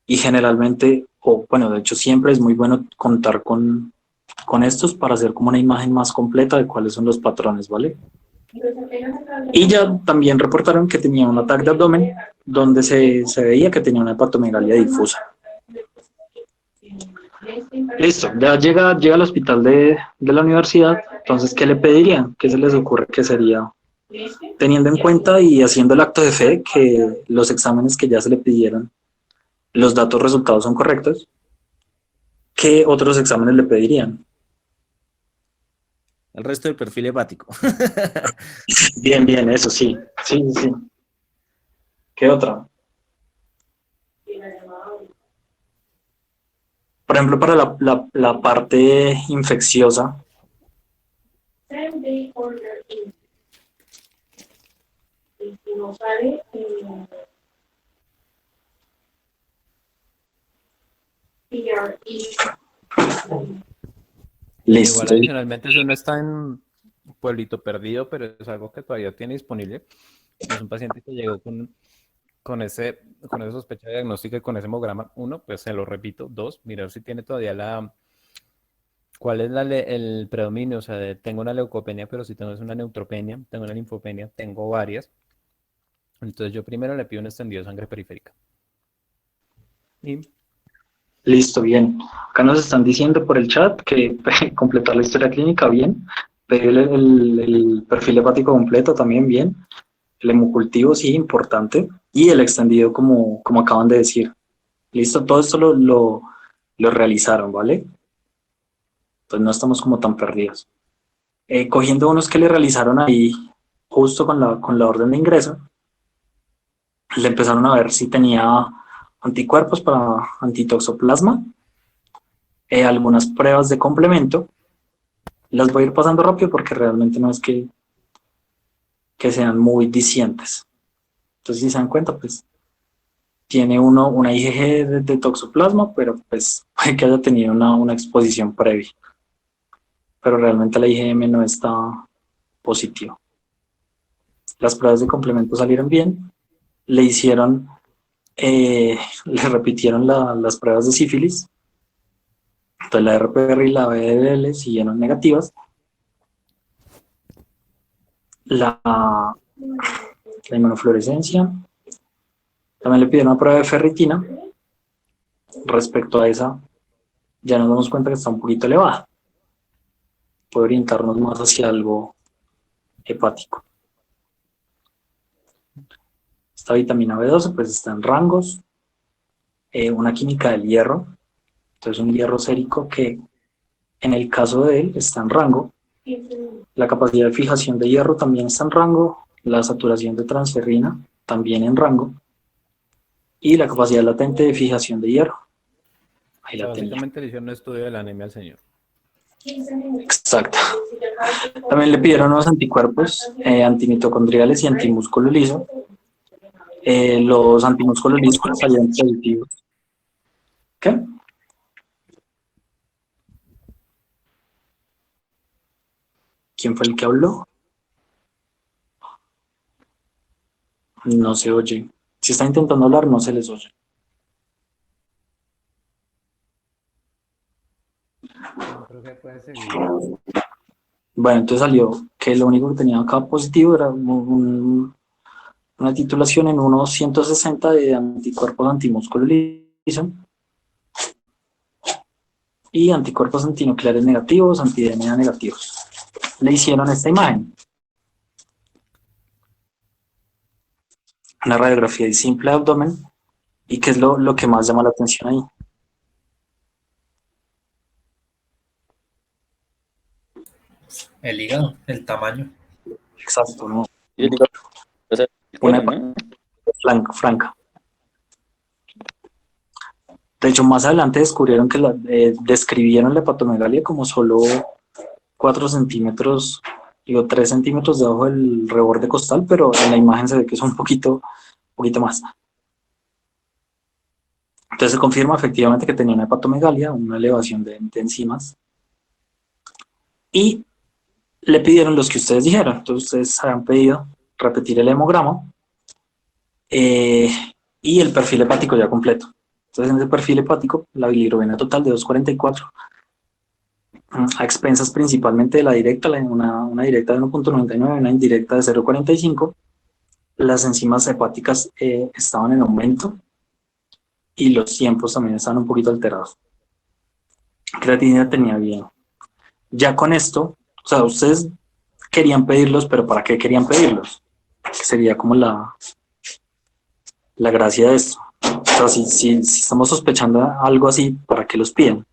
Y generalmente, o bueno, de hecho siempre es muy bueno contar con estos para hacer como una imagen más completa de cuáles son los patrones, ¿vale? Y ya también reportaron que tenía un ataque de abdomen donde se veía que tenía una hepatomegalia difusa. Listo, ya llega al hospital de la universidad, entonces, ¿qué le pedirían? ¿Qué se les ocurre que sería? Teniendo en cuenta y haciendo el acto de fe que los exámenes que ya se le pidieron, los datos resultados son correctos, ¿qué otros exámenes le pedirían? El resto del perfil hepático. Bien, eso sí. Sí. ¿Qué otra? Por ejemplo, para la parte infecciosa, Y si no sale, listo. Igual adicionalmente eso no está en Pueblito Perdido, pero es algo que todavía tiene disponible. Es un paciente que llegó con esa sospecha diagnóstica y con ese hemograma. Uno, pues se lo repito. Dos, mirar si tiene todavía ¿cuál es el predominio? O sea, tengo una leucopenia, pero si tengo una neutropenia, tengo una linfopenia, tengo varias. Entonces yo primero le pido un extendido de sangre periférica. Y Listo, bien. Acá nos están diciendo por el chat que completar la historia clínica, bien. Pedir el perfil hepático completo también, bien. El hemocultivo, sí, importante. Y el extendido, como acaban de decir. Listo, todo esto lo realizaron, ¿vale? Entonces no estamos como tan perdidos. Cogiendo unos que le realizaron ahí, justo con la orden de ingreso, le empezaron a ver si tenía anticuerpos para antitoxoplasma, algunas pruebas de complemento. Las voy a ir pasando rápido porque realmente no es que sean muy dicientes. Entonces, si se dan cuenta, pues tiene una IgG de toxoplasma, pero pues puede que haya tenido una exposición previa. Pero realmente la IgM no está positiva. Las pruebas de complemento salieron bien. Le hicieron, le repitieron las pruebas de sífilis. Entonces la RPR y la BDL siguieron negativas. La inmunofluorescencia. También le pidieron una prueba de ferritina. Respecto a esa, ya nos damos cuenta que está un poquito elevada. Puede orientarnos más hacia algo hepático. Esta vitamina B12 pues está en rangos. Una química del hierro. Entonces un hierro sérico que en el caso de él está en rango. La capacidad de fijación de hierro también está en rango. La saturación de transferrina también en rango. Y la capacidad latente de fijación de hierro. Ahí la tenía. básicamente le hicieron un estudio de la anemia al señor. Exacto. También le pidieron unos anticuerpos antimitocondriales y antimúsculo liso. Los antimúsculo lisos salieron positivos. ¿Qué? ¿Quién fue el que habló? No se oye. Si está intentando hablar, no se les oye. Creo que puede seguir. Bueno, entonces salió que lo único que tenía acá positivo era una titulación en unos 160 de anticuerpos antimúsculo liso. y anticuerpos antinucleares negativos, anti-DNA negativos. Le hicieron esta imagen. Una radiografía de simple abdomen. ¿Y qué es lo que más llama la atención ahí? El hígado, el tamaño. Exacto, ¿no? Yo digo, o sea, el Una colon, ¿no? franca. De hecho, más adelante descubrieron que describieron la hepatomegalia como solo 4 centímetros, digo 3 centímetros debajo del reborde costal, pero en la imagen se ve que es un poquito más. Entonces se confirma efectivamente que tenía una hepatomegalia, una elevación de enzimas, y le pidieron los que ustedes dijeron. Entonces ustedes habían pedido repetir el hemograma y el perfil hepático ya completo. Entonces en ese perfil hepático la bilirrubina total de 2,44, a expensas principalmente de la directa, una directa de 1,99, una indirecta de 0,45. Las enzimas hepáticas estaban en aumento y los tiempos también estaban un poquito alterados. Creatinina tenía bien. Ya con esto, o sea, ustedes querían pedirlos, pero ¿para qué querían pedirlos? Que sería como la gracia de esto. O sea, si estamos sospechando algo así, ¿para qué los piden?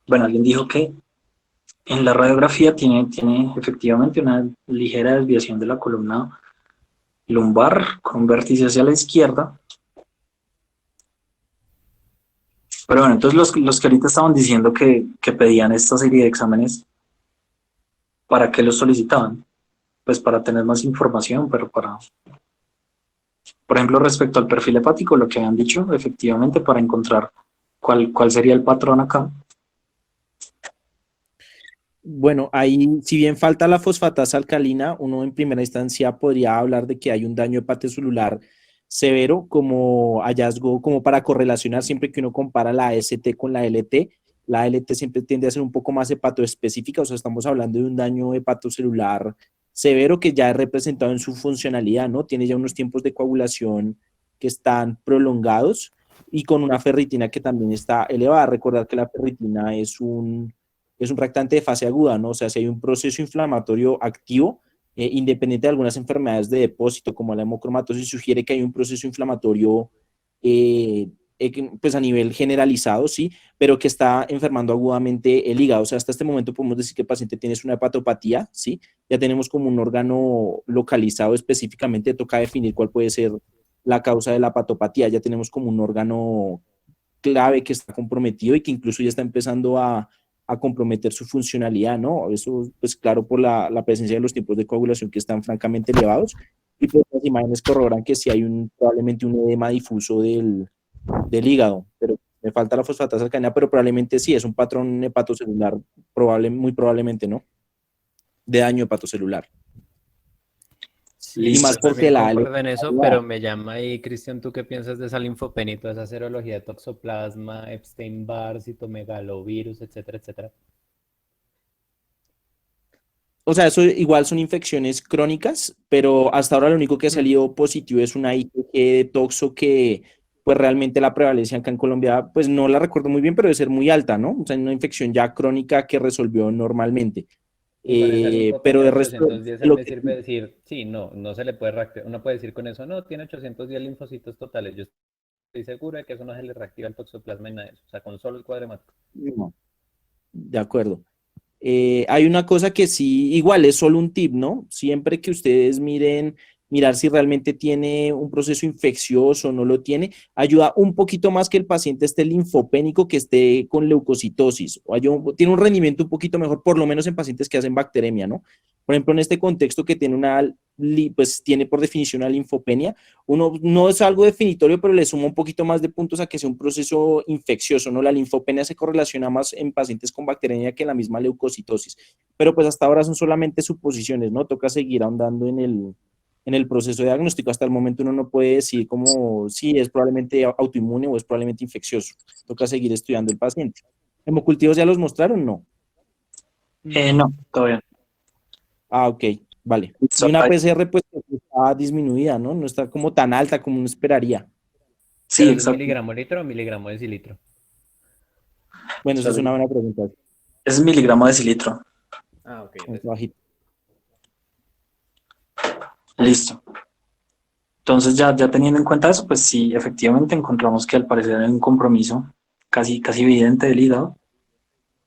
Bueno, alguien dijo que en la radiografía tiene efectivamente una ligera desviación de la columna lumbar con un vértice hacia la izquierda. Pero bueno, entonces los que ahorita estaban diciendo que pedían esta serie de exámenes, ¿para qué los solicitaban? Pues para tener más información, pero por ejemplo, respecto al perfil hepático, lo que habían dicho, efectivamente, para encontrar cuál sería el patrón acá. Bueno, ahí, si bien falta la fosfatasa alcalina, uno en primera instancia podría hablar de que hay un daño hepatocelular severo como hallazgo, como para correlacionar siempre que uno compara la AST con la LT. La LT siempre tiende a ser un poco más hepatoespecífica, o sea, estamos hablando de un daño hepatocelular severo que ya es representado en su funcionalidad, ¿no? Tiene ya unos tiempos de coagulación que están prolongados y con una ferritina que también está elevada. Recordar que la ferritina es un reactante de fase aguda, ¿no? O sea, si hay un proceso inflamatorio activo, independiente de algunas enfermedades de depósito, como la hemocromatosis, sugiere que hay un proceso inflamatorio pues a nivel generalizado, sí, pero que está enfermando agudamente el hígado. O sea, hasta este momento podemos decir que el paciente tiene una hepatopatía, sí, ya tenemos como un órgano localizado específicamente, toca definir cuál puede ser la causa de la hepatopatía, ya tenemos como un órgano clave que está comprometido y que incluso ya está empezando a comprometer su funcionalidad, ¿no? Eso, pues claro, por la presencia de los tiempos de coagulación que están francamente elevados, y pues las imágenes corroboran que sí hay probablemente un edema difuso del hígado, pero me falta la fosfatasa alcalina, pero probablemente sí, es un patrón hepatocelular, muy probablemente, ¿no? De daño hepatocelular. Sí, Y más yo también porque la concuerdo en eso, pero me llama ahí, Cristian, ¿tú qué piensas de esa linfopenia y toda esa serología de toxoplasma, Epstein-Barr, citomegalovirus, etcétera, etcétera? O sea, eso igual son infecciones crónicas, pero hasta ahora lo único que ha salido positivo es una IgG de toxo que, pues realmente la prevalencia acá en Colombia, pues no la recuerdo muy bien, pero debe ser muy alta, ¿no? O sea, una infección ya crónica que resolvió normalmente. Y con esa Pero linfopenia de de resto, 810 lo me que, sirve decir, sí, no, no se le puede reactivar. Uno puede decir con eso, no, tiene 810 linfocitos totales. Yo estoy seguro de que eso no se le reactiva el toxoplasma y nada de eso. O sea, con solo el cuadro hemático. no, de acuerdo. Hay una cosa que sí, igual es solo un tip, ¿no? Siempre que ustedes mirar si realmente tiene un proceso infeccioso o no lo tiene, ayuda un poquito más que el paciente esté linfopénico, que esté con leucocitosis, tiene un rendimiento un poquito mejor, por lo menos en pacientes que hacen bacteremia, ¿no? Por ejemplo, en este contexto que tiene pues tiene por definición una linfopenia, uno no es algo definitorio, pero le suma un poquito más de puntos a que sea un proceso infeccioso, ¿no? La linfopenia se correlaciona más en pacientes con bacteremia que en la misma leucocitosis, pero pues hasta ahora son solamente suposiciones, ¿no? Toca seguir ahondando en el proceso de diagnóstico. Hasta el momento uno no puede decir como si es probablemente autoinmune o es probablemente infeccioso. Toca seguir estudiando el paciente. ¿Hemocultivos ya los mostraron? No. No, todavía. Ah, ok, vale. Listo. Y una PCR pues está disminuida, ¿no? No está como tan alta como uno esperaría. Sí, ¿Pero eso es exacto. miligramo litro o miligramo decilitro? Bueno, esa es una buena pregunta. Es miligramo de decilitro. Ah, ok. Es bajito. Listo. Entonces, ya teniendo en cuenta eso, pues sí, efectivamente encontramos que al parecer hay un compromiso casi evidente del hígado.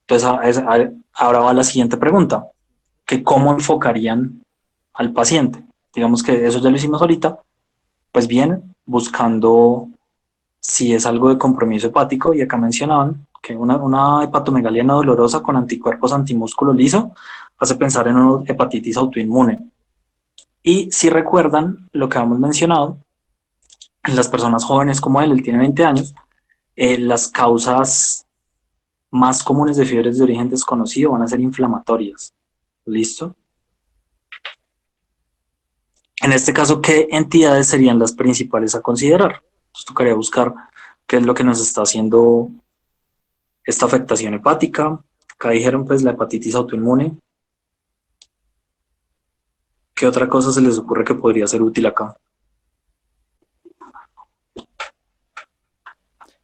Entonces, ahora va la siguiente pregunta, que cómo enfocarían al paciente. Digamos que eso ya lo hicimos ahorita, pues bien, buscando si es algo de compromiso hepático, y acá mencionaban que una hepatomegalia no dolorosa con anticuerpos antimúsculo liso hace pensar en una hepatitis autoinmune. Y si recuerdan lo que habíamos mencionado, en las personas jóvenes como él tiene 20 años, las causas más comunes de fiebres de origen desconocido van a ser inflamatorias. ¿Listo? En este caso, ¿qué entidades serían las principales a considerar? Entonces tocaría buscar qué es lo que nos está haciendo esta afectación hepática. Acá dijeron pues la hepatitis autoinmune. ¿Qué otra cosa se les ocurre que podría ser útil acá?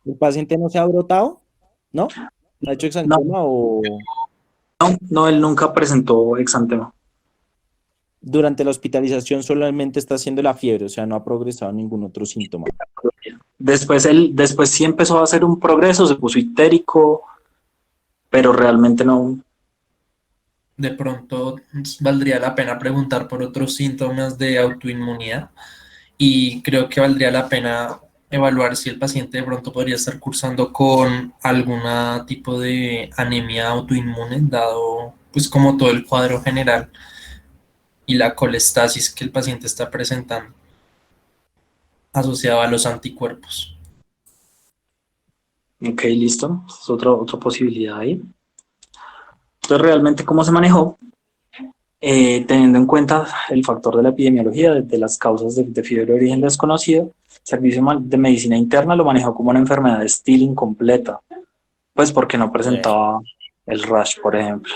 ¿El paciente no se ha brotado? ¿No? ¿Ha hecho No, exantema o no, él nunca presentó exantema. durante la hospitalización solamente está haciendo la fiebre? O sea, no ha progresado ningún otro síntoma. Después sí empezó a hacer un progreso, se puso histérico, pero realmente no. De pronto valdría la pena preguntar por otros síntomas de autoinmunidad y creo que valdría la pena evaluar si el paciente de pronto podría estar cursando con algún tipo de anemia autoinmune, dado pues como todo el cuadro general y la colestasis que el paciente está presentando asociado a los anticuerpos. Ok, listo. Es otra posibilidad ahí. Entonces, realmente, ¿cómo se manejó? Teniendo en cuenta el factor de la epidemiología, de las causas de fiebre de origen desconocido, el Servicio de Medicina Interna lo manejó como una enfermedad de Still incompleta, pues porque no presentaba el rash, por ejemplo.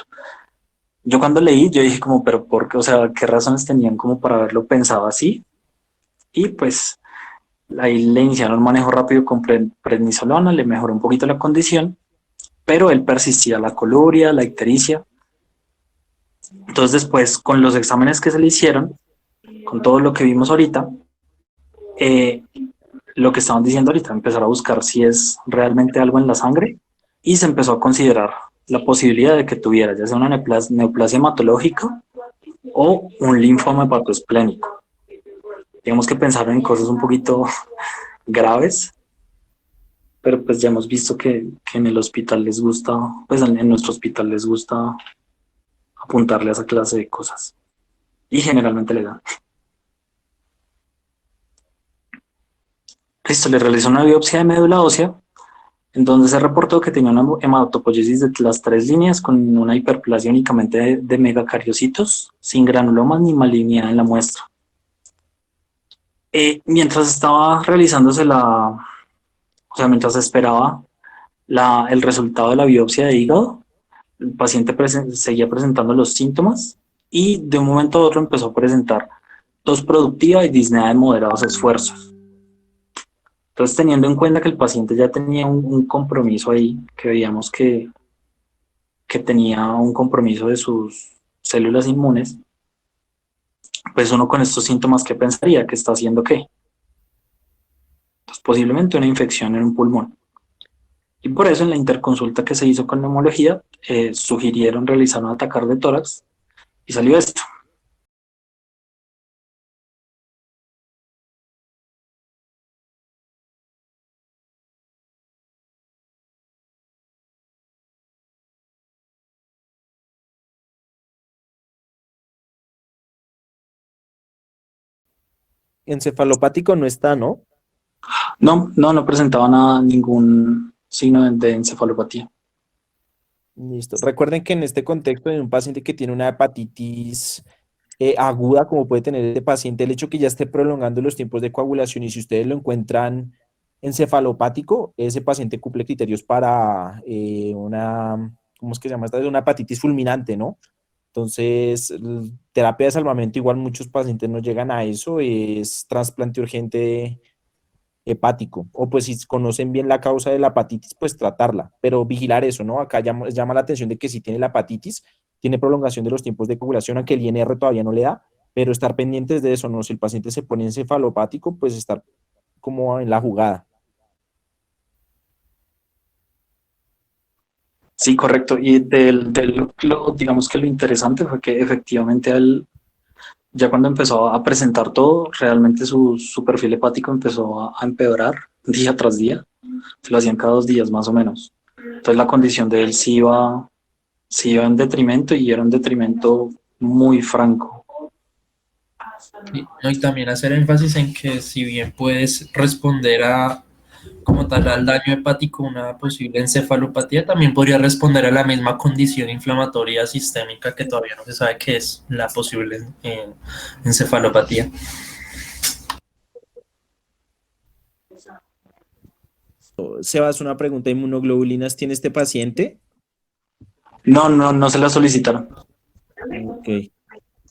Yo cuando leí, yo dije como, pero ¿por qué? O sea, ¿qué razones tenían como para haberlo pensado así? Y pues ahí le iniciaron un manejo rápido con prednisolona, le mejoró un poquito la condición, pero él persistía la coluria, la ictericia. Entonces después, con los exámenes que se le hicieron, con todo lo que vimos ahorita, eh, lo que estaban diciendo ahorita, empezar a buscar si es realmente algo en la sangre, y se empezó a considerar la posibilidad de que tuviera ya sea una neoplasia hematológica o un linfoma hepatoesplénico. Tenemos que pensar en cosas un poquito graves, pero pues ya hemos visto que en el hospital les gusta, pues en nuestro hospital les gusta apuntarle a esa clase de cosas, y generalmente le dan. Listo, le realizó una biopsia de médula ósea, en donde se reportó que tenía una hematopoiesis de las 3 líneas con una hiperplasia únicamente de megacariocitos, sin granulomas ni malignidad en la muestra. Mientras estaba realizándose o sea, mientras esperaba el resultado de la biopsia de hígado, el paciente seguía presentando los síntomas y de un momento a otro empezó a presentar tos productiva y disnea de moderados esfuerzos. Entonces, teniendo en cuenta que el paciente ya tenía un compromiso ahí, que veíamos que tenía un compromiso de sus células inmunes, pues uno con estos síntomas, ¿qué pensaría? ¿Que está haciendo qué? Entonces, posiblemente una infección en un pulmón. Y por eso en la interconsulta que se hizo con neumología, sugirieron realizar un atacar de tórax y salió esto. Encefalopático no está, ¿no? No presentaba nada, ningún signo de encefalopatía. Listo. Recuerden que en este contexto, en un paciente que tiene una hepatitis aguda, como puede tener este paciente, el hecho que ya esté prolongando los tiempos de coagulación y si ustedes lo encuentran encefalopático, ese paciente cumple criterios para ¿cómo es que se llama esta? Una hepatitis fulminante, ¿no? Entonces, terapia de salvamento, igual muchos pacientes no llegan a eso, es trasplante urgente hepático, o pues si conocen bien la causa de la hepatitis, pues tratarla, pero vigilar eso, ¿no? Acá llama la atención de que si tiene la hepatitis, tiene prolongación de los tiempos de coagulación, aunque el INR todavía no le da, pero estar pendientes de eso, ¿no? Si el paciente se pone encefalopático, pues estar como en la jugada. Sí, correcto. Y digamos que lo interesante fue que efectivamente él, ya cuando empezó a presentar todo, realmente su perfil hepático empezó a empeorar día tras día. Se lo hacían cada 2 días más o menos. Entonces la condición de él sí iba en detrimento y era un detrimento muy franco. No, y también hacer énfasis en que si bien puedes responder a como tal al daño hepático, una posible encefalopatía, también podría responder a la misma condición inflamatoria sistémica que todavía no se sabe qué es la posible encefalopatía. Sebas, una pregunta de inmunoglobulinas, ¿tiene este paciente? No se la solicitaron. Ok.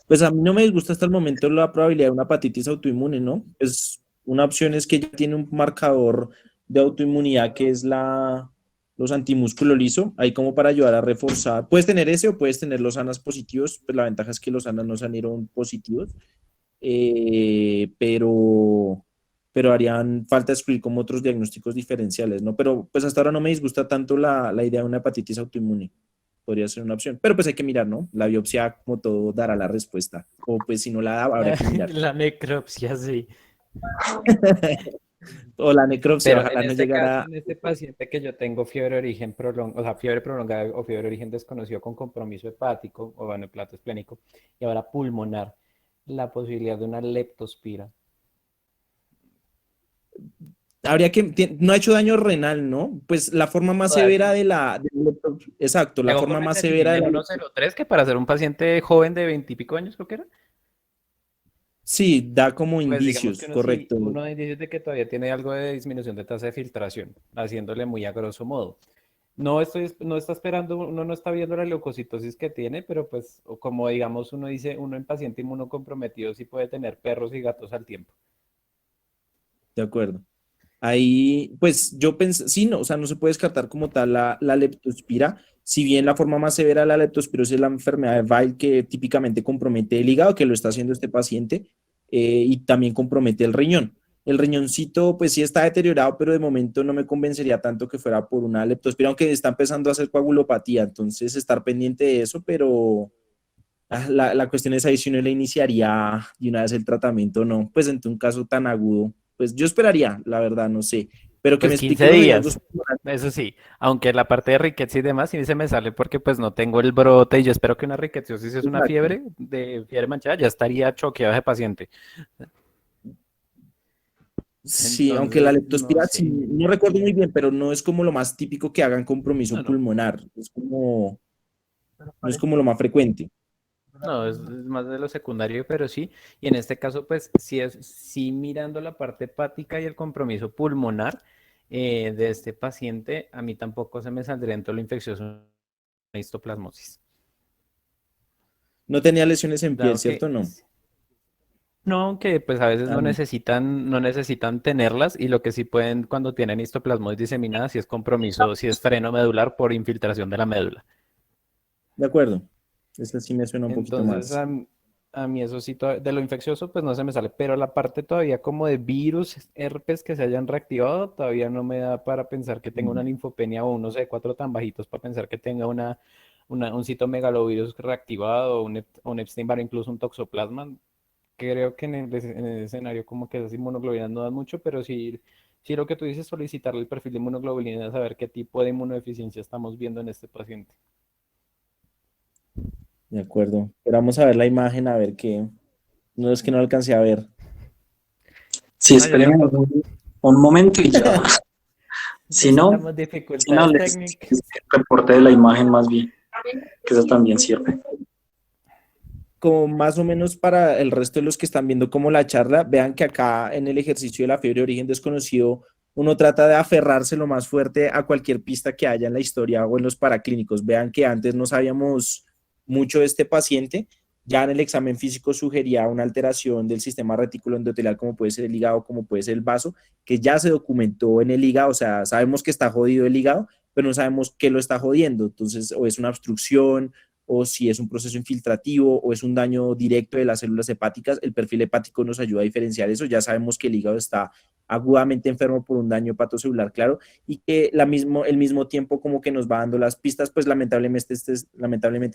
Pues a mí no me disgusta hasta el momento la probabilidad de una hepatitis autoinmune, ¿no? Pues una opción es que ya tiene un marcador de autoinmunidad que es los antimúsculo liso, ahí como para ayudar a reforzar. Puedes tener ese o puedes tener los ANAs positivos, pues la ventaja es que los ANAs no salieron positivos, pero harían falta excluir como otros diagnósticos diferenciales, ¿no? Pero pues hasta ahora no me disgusta tanto la idea de una hepatitis autoinmune. Podría ser una opción, pero pues hay que mirar, ¿no? La biopsia, como todo, dará la respuesta. O pues si no la da, habrá que mirar. La necropsia, sí. O la necropsia, Pero ojalá en no este caso, llegara. en este paciente que yo tengo fiebre de origen prolongado, o sea, fiebre prolongada o fiebre de origen desconocido con compromiso hepático o bueno, plato esplénico y ahora pulmonar, la posibilidad de una leptospira. Habría que, no ha hecho daño renal, ¿no? Pues la forma más severa exacto, la Llegó forma con más severa de metilina la, 103, que para ser un paciente joven de 20 y pico años, creo que era. sí, da como Pues digamos que indicios, uno sí, correcto. uno da indicios de que todavía tiene algo de disminución de tasa de filtración, haciéndole muy a grosso modo. No está esperando, uno no está viendo la leucocitosis que tiene, pero pues o como digamos uno dice, uno en paciente inmunocomprometido sí puede tener perros y gatos al tiempo. De acuerdo. Ahí, pues yo pensé, sí, no, o sea, no se puede descartar como tal la leptospira, si bien la forma más severa de la leptospirosis es la enfermedad de Weill que típicamente compromete el hígado, que lo está haciendo este paciente, y también compromete el riñón. El riñoncito, pues sí está deteriorado, pero de momento no me convencería tanto que fuera por una leptospira, aunque está empezando a hacer coagulopatía, entonces estar pendiente de eso, pero la cuestión es ahí si uno le iniciaría de una vez el tratamiento o no, pues en un caso tan agudo, pues yo esperaría, la verdad, no sé, pero que me Pues explique 15 los hallazgos. días, eso sí, aunque la parte de rickets y demás sí se me sale porque pues no tengo el brote y yo espero que una rickettsiosis es una Exacto. fiebre de fiebre manchada, ya estaría choqueado ese paciente. Sí, aunque la Entonces, no leptospira, sí, sé. no recuerdo muy bien, pero no es como lo más típico que hagan compromiso No, no. pulmonar, es como, no es como lo más frecuente. No, es más de lo secundario, pero sí. Y en este caso, pues, sí mirando la parte hepática y el compromiso pulmonar de este paciente, a mí tampoco se me saldría en todo lo infeccioso una histoplasmosis. No tenía lesiones en piel, Dado ¿cierto? que No. no, que pues a veces Ah, no no. necesitan tenerlas y lo que sí pueden cuando tienen histoplasmosis diseminada, si es compromiso, si es freno medular por infiltración de la médula. De acuerdo. Esta sí me suena un poquito Entonces, más. a mí eso sí, de lo infeccioso, pues no se me sale, pero la parte todavía como de virus, herpes que se hayan reactivado, todavía no me da para pensar que tenga una linfopenia o unos C4 tan bajitos para pensar que tenga un citomegalovirus reactivado, un Epstein-Barr, incluso un toxoplasma. Creo que en el escenario como que esas inmunoglobulinas no dan mucho, pero sí lo que tú dices, solicitarle el perfil de inmunoglobulina, saber qué tipo de inmunodeficiencia estamos viendo en este paciente. De acuerdo. Pero vamos a ver la imagen, a ver qué. No es que no alcancé a ver. Sí, No, yo esperen tampoco. un momento y ya. Si no, Estamos si no dificultades técnicas. les reporte de la imagen más bien, que eso también sirve. Como más o menos para el resto de los que están viendo como la charla, vean que acá en el ejercicio de la fiebre de origen desconocido, uno trata de aferrarse lo más fuerte a cualquier pista que haya en la historia o en los paraclínicos. Vean que antes no sabíamos mucho de este paciente. Ya en el examen físico sugería una alteración del sistema retículo endotelial, como puede ser el hígado, como puede ser el vaso, que ya se documentó en el hígado. O sea, sabemos que está jodido el hígado, pero no sabemos qué lo está jodiendo. Entonces, o es una obstrucción, o si es un proceso infiltrativo, o es un daño directo de las células hepáticas. El perfil hepático nos ayuda a diferenciar eso. Ya sabemos que el hígado está agudamente enfermo por un daño hepatocelular, claro, y que el mismo tiempo como que nos va dando las pistas. Pues lamentablemente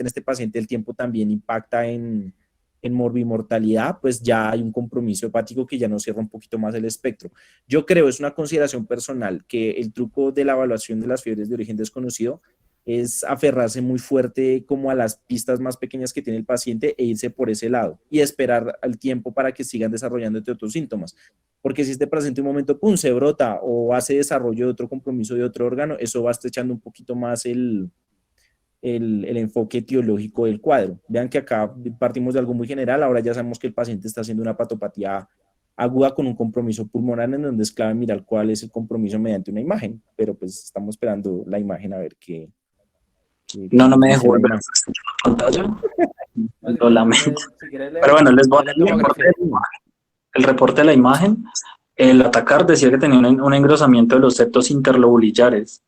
en este paciente el tiempo también impacta en morbimortalidad. Pues ya hay un compromiso hepático que ya nos cierra un poquito más el espectro. Yo creo, es una consideración personal, que el truco de la evaluación de las fiebres de origen desconocido es aferrarse muy fuerte como a las pistas más pequeñas que tiene el paciente e irse por ese lado y esperar al tiempo para que sigan desarrollando otros síntomas. Porque si este paciente en un momento, pum, se brota o hace desarrollo de otro compromiso de otro órgano, eso va estrechando un poquito más el enfoque etiológico del cuadro. Vean que acá partimos de algo muy general, ahora ya sabemos que el paciente está haciendo una patopatía aguda con un compromiso pulmonar, en donde es clave mirar cuál es el compromiso mediante una imagen, pero pues estamos esperando la imagen a ver qué. No me dejó volver a presentar la pantalla. Lo lamento. Pero bueno, les voy a dar el reporte de la imagen. El atacar decía que tenía un engrosamiento de los septos interlobulillares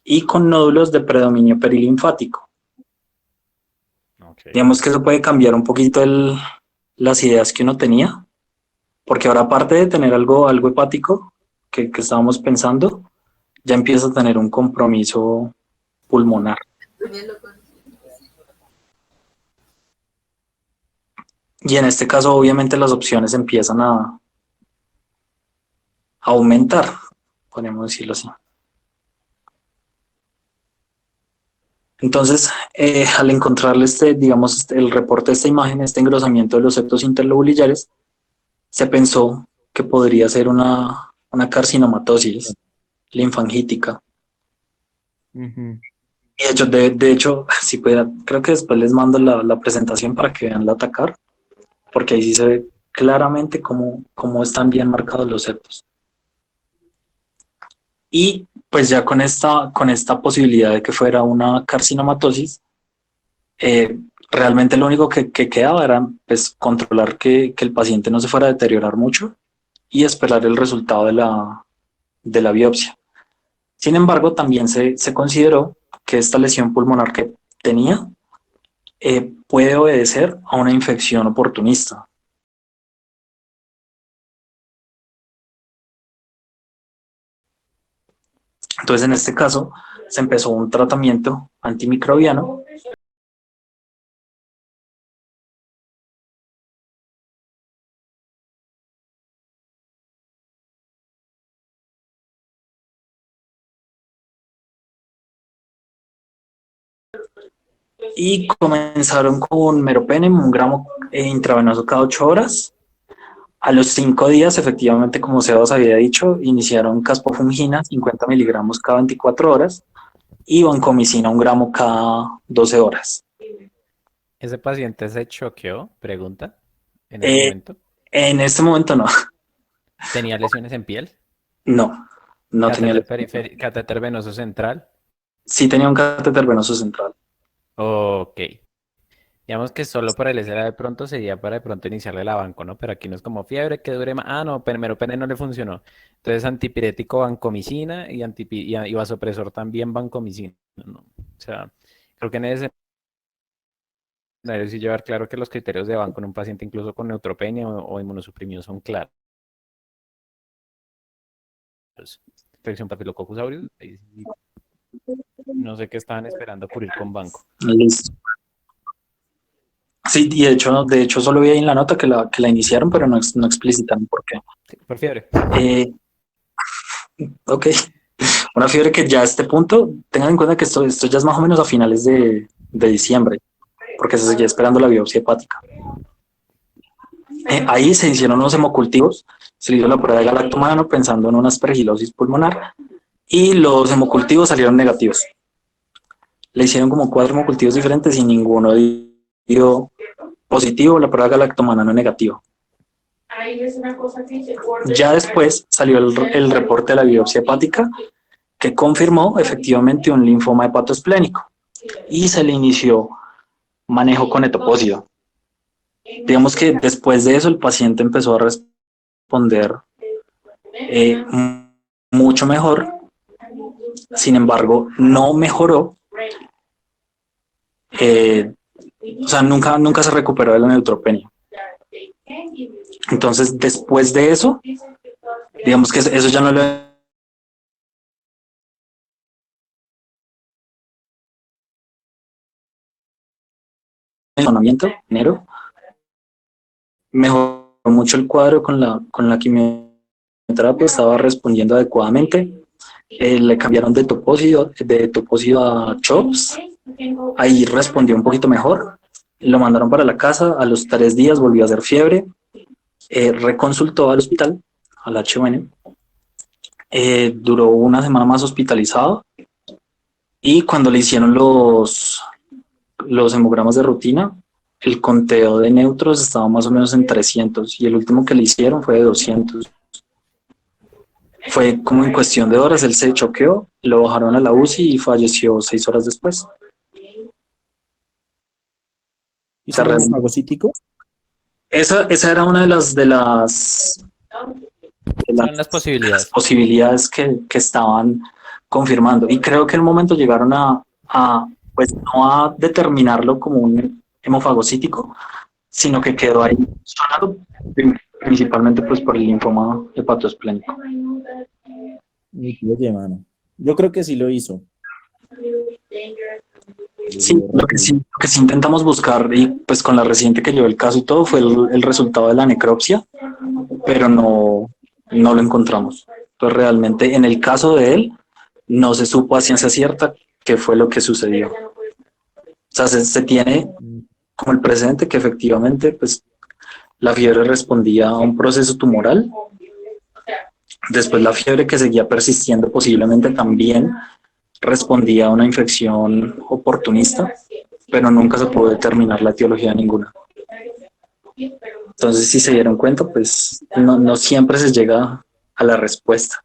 y con nódulos de predominio perilinfático. Okay. Digamos que eso puede cambiar un poquito las ideas que uno tenía, porque ahora, aparte de tener algo hepático que estábamos pensando, ya empieza a tener un compromiso pulmonar. Y en este caso, obviamente, las opciones empiezan a aumentar, podemos decirlo así. Entonces, al encontrarle el reporte de esta imagen, este engrosamiento de los septos interlobulillares, se pensó que podría ser una carcinomatosis linfangítica. Uh-huh. Y de hecho, si pudiera, creo que después les mando la presentación para que vean la atacar, porque ahí sí se ve claramente cómo están bien marcados los septos. Y pues ya con esta posibilidad de que fuera una carcinomatosis, realmente lo único que quedaba era pues controlar que el paciente no se fuera a deteriorar mucho y esperar el resultado de la biopsia. Sin embargo, también se consideró que esta lesión pulmonar que tenía puede obedecer a una infección oportunista. Entonces, en este caso, se empezó un tratamiento antimicrobiano y comenzaron con meropenem, 1 gramo intravenoso cada 8 horas. A los 5 días, efectivamente, como Sebas había dicho, iniciaron caspofungina, 50 miligramos cada 24 horas, y vancomicina, 1 gramo cada 12 horas. ¿Ese paciente se choqueó? Pregunta. ¿En ese momento? En este momento no. ¿Tenía lesiones en piel? No tenía. ¿Catéter venoso central? Sí tenía un catéter venoso central. Ok. Digamos que solo para el SLA de pronto sería para de pronto iniciarle la banco, ¿no? Pero aquí no es como fiebre que dure más. Ah, no, meropenem no le funcionó. Entonces antipirético vancomicina y vasopresor también vancomicina, ¿no? O sea, creo que en ese escenario sí llevar claro que los criterios de banco en un paciente incluso con neutropenia o inmunosuprimido son claros. Infección Staphylococcus aureus. No sé qué estaban esperando ocurrir con banco. Listo. Sí, y de hecho solo vi ahí en la nota que la iniciaron, pero no explicitaron por qué. Sí, por fiebre. Ok. Una fiebre que ya a este punto, tengan en cuenta que esto ya es más o menos a finales de diciembre, porque se seguía esperando la biopsia hepática. Ahí se hicieron unos hemocultivos, se hizo la prueba de galactomano pensando en una aspergilosis pulmonar, y los hemocultivos salieron negativos. Le hicieron como 4 hemocultivos diferentes y ninguno dio positivo, la prueba de galactomano no negativo. Ya después salió el reporte de la biopsia hepática que confirmó efectivamente un linfoma hepatoesplénico y se le inició manejo con etopósito. Digamos que después de eso el paciente empezó a responder mucho mejor, sin embargo no mejoró, o sea, nunca se recuperó de la neutropenia. Entonces después de eso, digamos que eso ya no lo enero, mejoró mucho el cuadro con la quimioterapia, estaba respondiendo adecuadamente. Le cambiaron de topósito a CHOPS, ahí respondió un poquito mejor, lo mandaron para la casa, a los 3 días volvió a hacer fiebre, reconsultó al hospital, al HUN, duró una semana más hospitalizado, y cuando le hicieron los hemogramas de rutina, el conteo de neutros estaba más o menos en 300 y el último que le hicieron fue de 200. Fue como en cuestión de horas, él se choqueó, lo bajaron a la UCI y falleció 6 horas después. ¿Y es fagocítico? Esa era una de las Son las posibilidades. posibilidades que estaban confirmando. Y creo que en un momento llegaron pues no a determinarlo como un hemofagocítico, sino que quedó ahí sonado, principalmente pues por el linfoma hepatoesplénico. Oye, mano. Yo creo que sí lo hizo. Sí, lo que sí intentamos buscar, y pues con la reciente que llevó el caso y todo, fue el resultado de la necropsia, pero no lo encontramos. Entonces realmente en el caso de él no se supo a ciencia cierta qué fue lo que sucedió. O sea, se tiene como el precedente que efectivamente pues la fiebre respondía a un proceso tumoral. Después la fiebre, que seguía persistiendo, posiblemente también respondía a una infección oportunista, pero nunca se pudo determinar la etiología ninguna. Entonces, si se dieron cuenta, pues no siempre se llega a la respuesta.